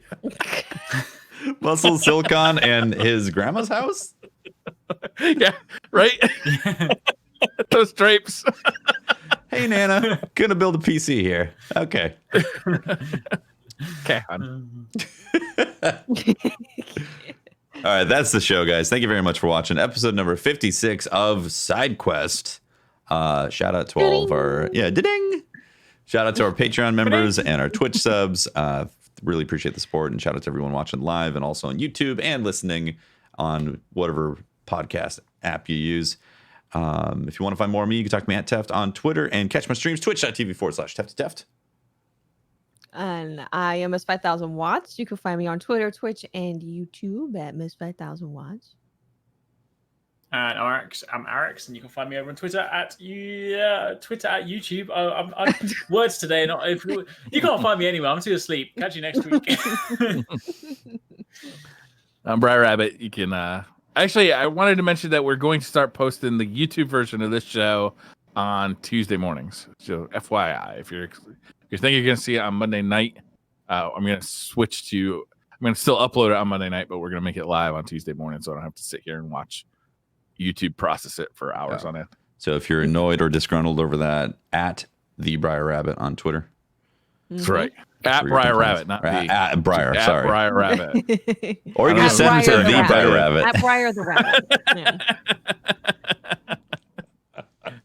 Muscles, silicon, and his grandma's house? Yeah, right? Those drapes. Hey, Nana, gonna build a PC here. Okay. Okay, hon. All right, that's the show, guys. Thank you very much for watching episode number 56 of SideQuest. Shout out to all of our ding. Shout out to our Patreon members and our Twitch subs. Really appreciate the support, and shout out to everyone watching live and also on YouTube and listening on whatever podcast app you use. If you want to find more of me, you can talk to me at Teft on Twitter and catch my streams, twitch.tv/Teft. And I am Miss 5000 Watts. You can find me on Twitter, Twitch, and YouTube at Miss 5000 Watts. And I'm Arix, and you can find me over on Twitter at YouTube. I'm words today. You can't find me anywhere. I'm too asleep. Catch you next week. I'm Briar Rabbit. You can actually, I wanted to mention that we're going to start posting the YouTube version of this show on Tuesday mornings. So FYI, if you think you're going to see it on Monday night, I'm going to switch to. I'm going to still upload it on Monday night, but we're going to make it live on Tuesday morning, so I don't have to sit here and watch YouTube process it for hours on it. So if you're annoyed or disgruntled over that, at the Briar Rabbit on Twitter. That's right. At Briar Rabbit, not at Briar. Sorry, Briar Rabbit. Or you can just send to the Briar Rabbit. At Briar the Rabbit. Yeah.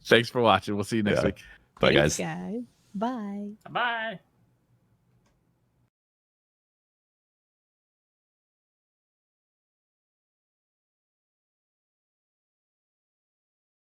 Thanks for watching. We'll see you next week. Bye, Thanks, guys. Bye. Bye.